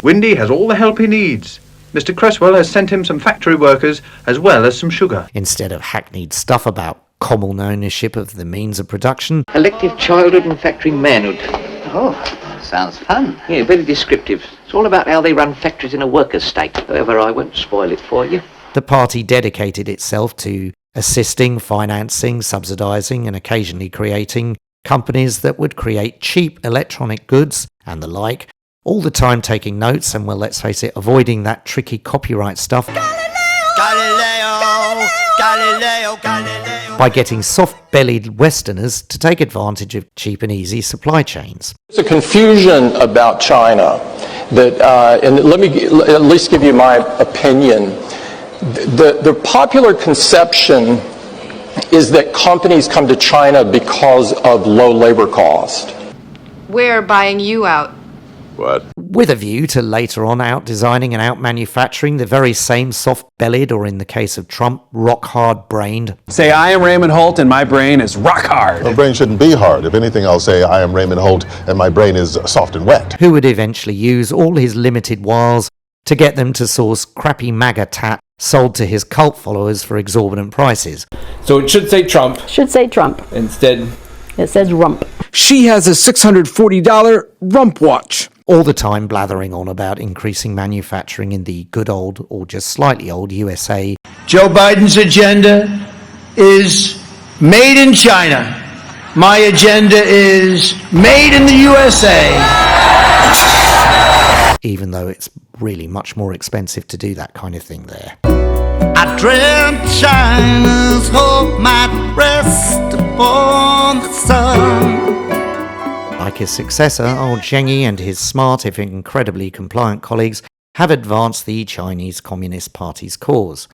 Windy has all the help he needs. Mr. Cresswell has sent him some factory workers as well as some sugar. Instead of hackneyed stuff about common ownership of the means of production. Elective childhood and factory manhood. Oh, sounds fun. Yeah, very descriptive. It's all about how they run factories in a workers' state. However, I won't spoil it for you. The party dedicated itself to assisting, financing, subsidising and occasionally creating companies that would create cheap electronic goods and the like, all the time taking notes and, well, let's face it, avoiding that tricky copyright stuff. By getting soft-bellied Westerners to take advantage of cheap and easy supply chains. There's a confusion about China that, and let me at least give you my opinion. The popular conception is that companies come to China because of low labor cost. We're buying you out. What? With a view to later on out-designing and out-manufacturing the very same soft-bellied, or in the case of Trump, rock-hard-brained. Say, I am Raymond Holt and my brain is rock-hard. My brain shouldn't be hard. If anything, I'll say I am Raymond Holt and my brain is soft and wet. Who would eventually use all his limited wiles to get them to source crappy MAGA tat sold to his cult followers for exorbitant prices. So it should say Trump. Should say Trump. Instead, it says rump. She has a $640 rump watch. All the time blathering on about increasing manufacturing in the good old, or just slightly old, USA. Joe Biden's agenda is made in China. My agenda is made in the USA. Even though it's really much more expensive to do that kind of thing there. I dreamt China's hope might rest upon the sun. Like his successor, old Zhengyi and his smart, if incredibly compliant colleagues have advanced the Chinese Communist Party's cause,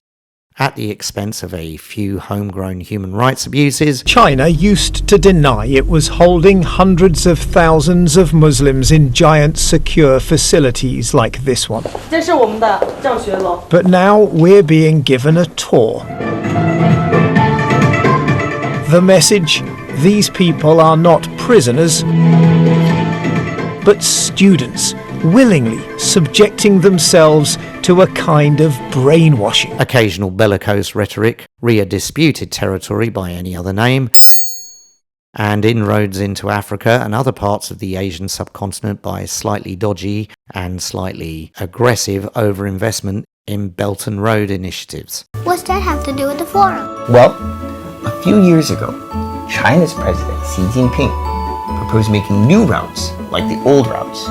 at the expense of a few homegrown human rights abuses. China used to deny it was holding hundreds of thousands of Muslims in giant secure facilities like this one. But now we're being given a tour. The message: these people are not prisoners, but students, willingly subjecting themselves to a kind of brainwashing. Occasional bellicose rhetoric, disputed territory by any other name, and inroads into Africa and other parts of the Asian subcontinent by slightly dodgy and slightly aggressive overinvestment in Belt and Road initiatives. What's that have to do with the forum? Well, a few years ago, China's president Xi Jinping proposed making new routes like the old routes,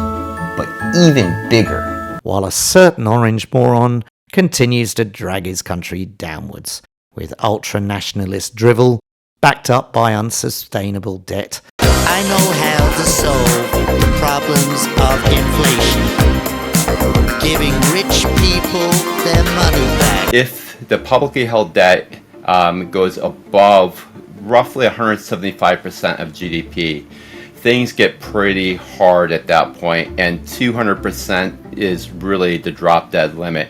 but even bigger. While a certain orange moron continues to drag his country downwards with ultra-nationalist drivel backed up by unsustainable debt. I know how to solve the problems of inflation, giving rich people their money back. If the publicly held debt goes above roughly 175% of GDP, things get pretty hard at that point, and 200% is really the drop dead limit.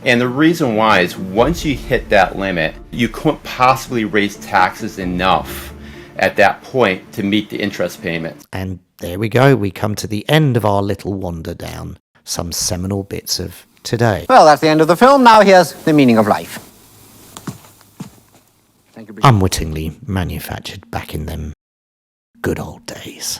And the reason why is once you hit that limit, you couldn't possibly raise taxes enough at that point to meet the interest payments. And there we go, we come to the end of our little wander down some seminal bits of today. Well, that's the end of the film. Now here's the meaning of life. Unwittingly manufactured back in them good old days.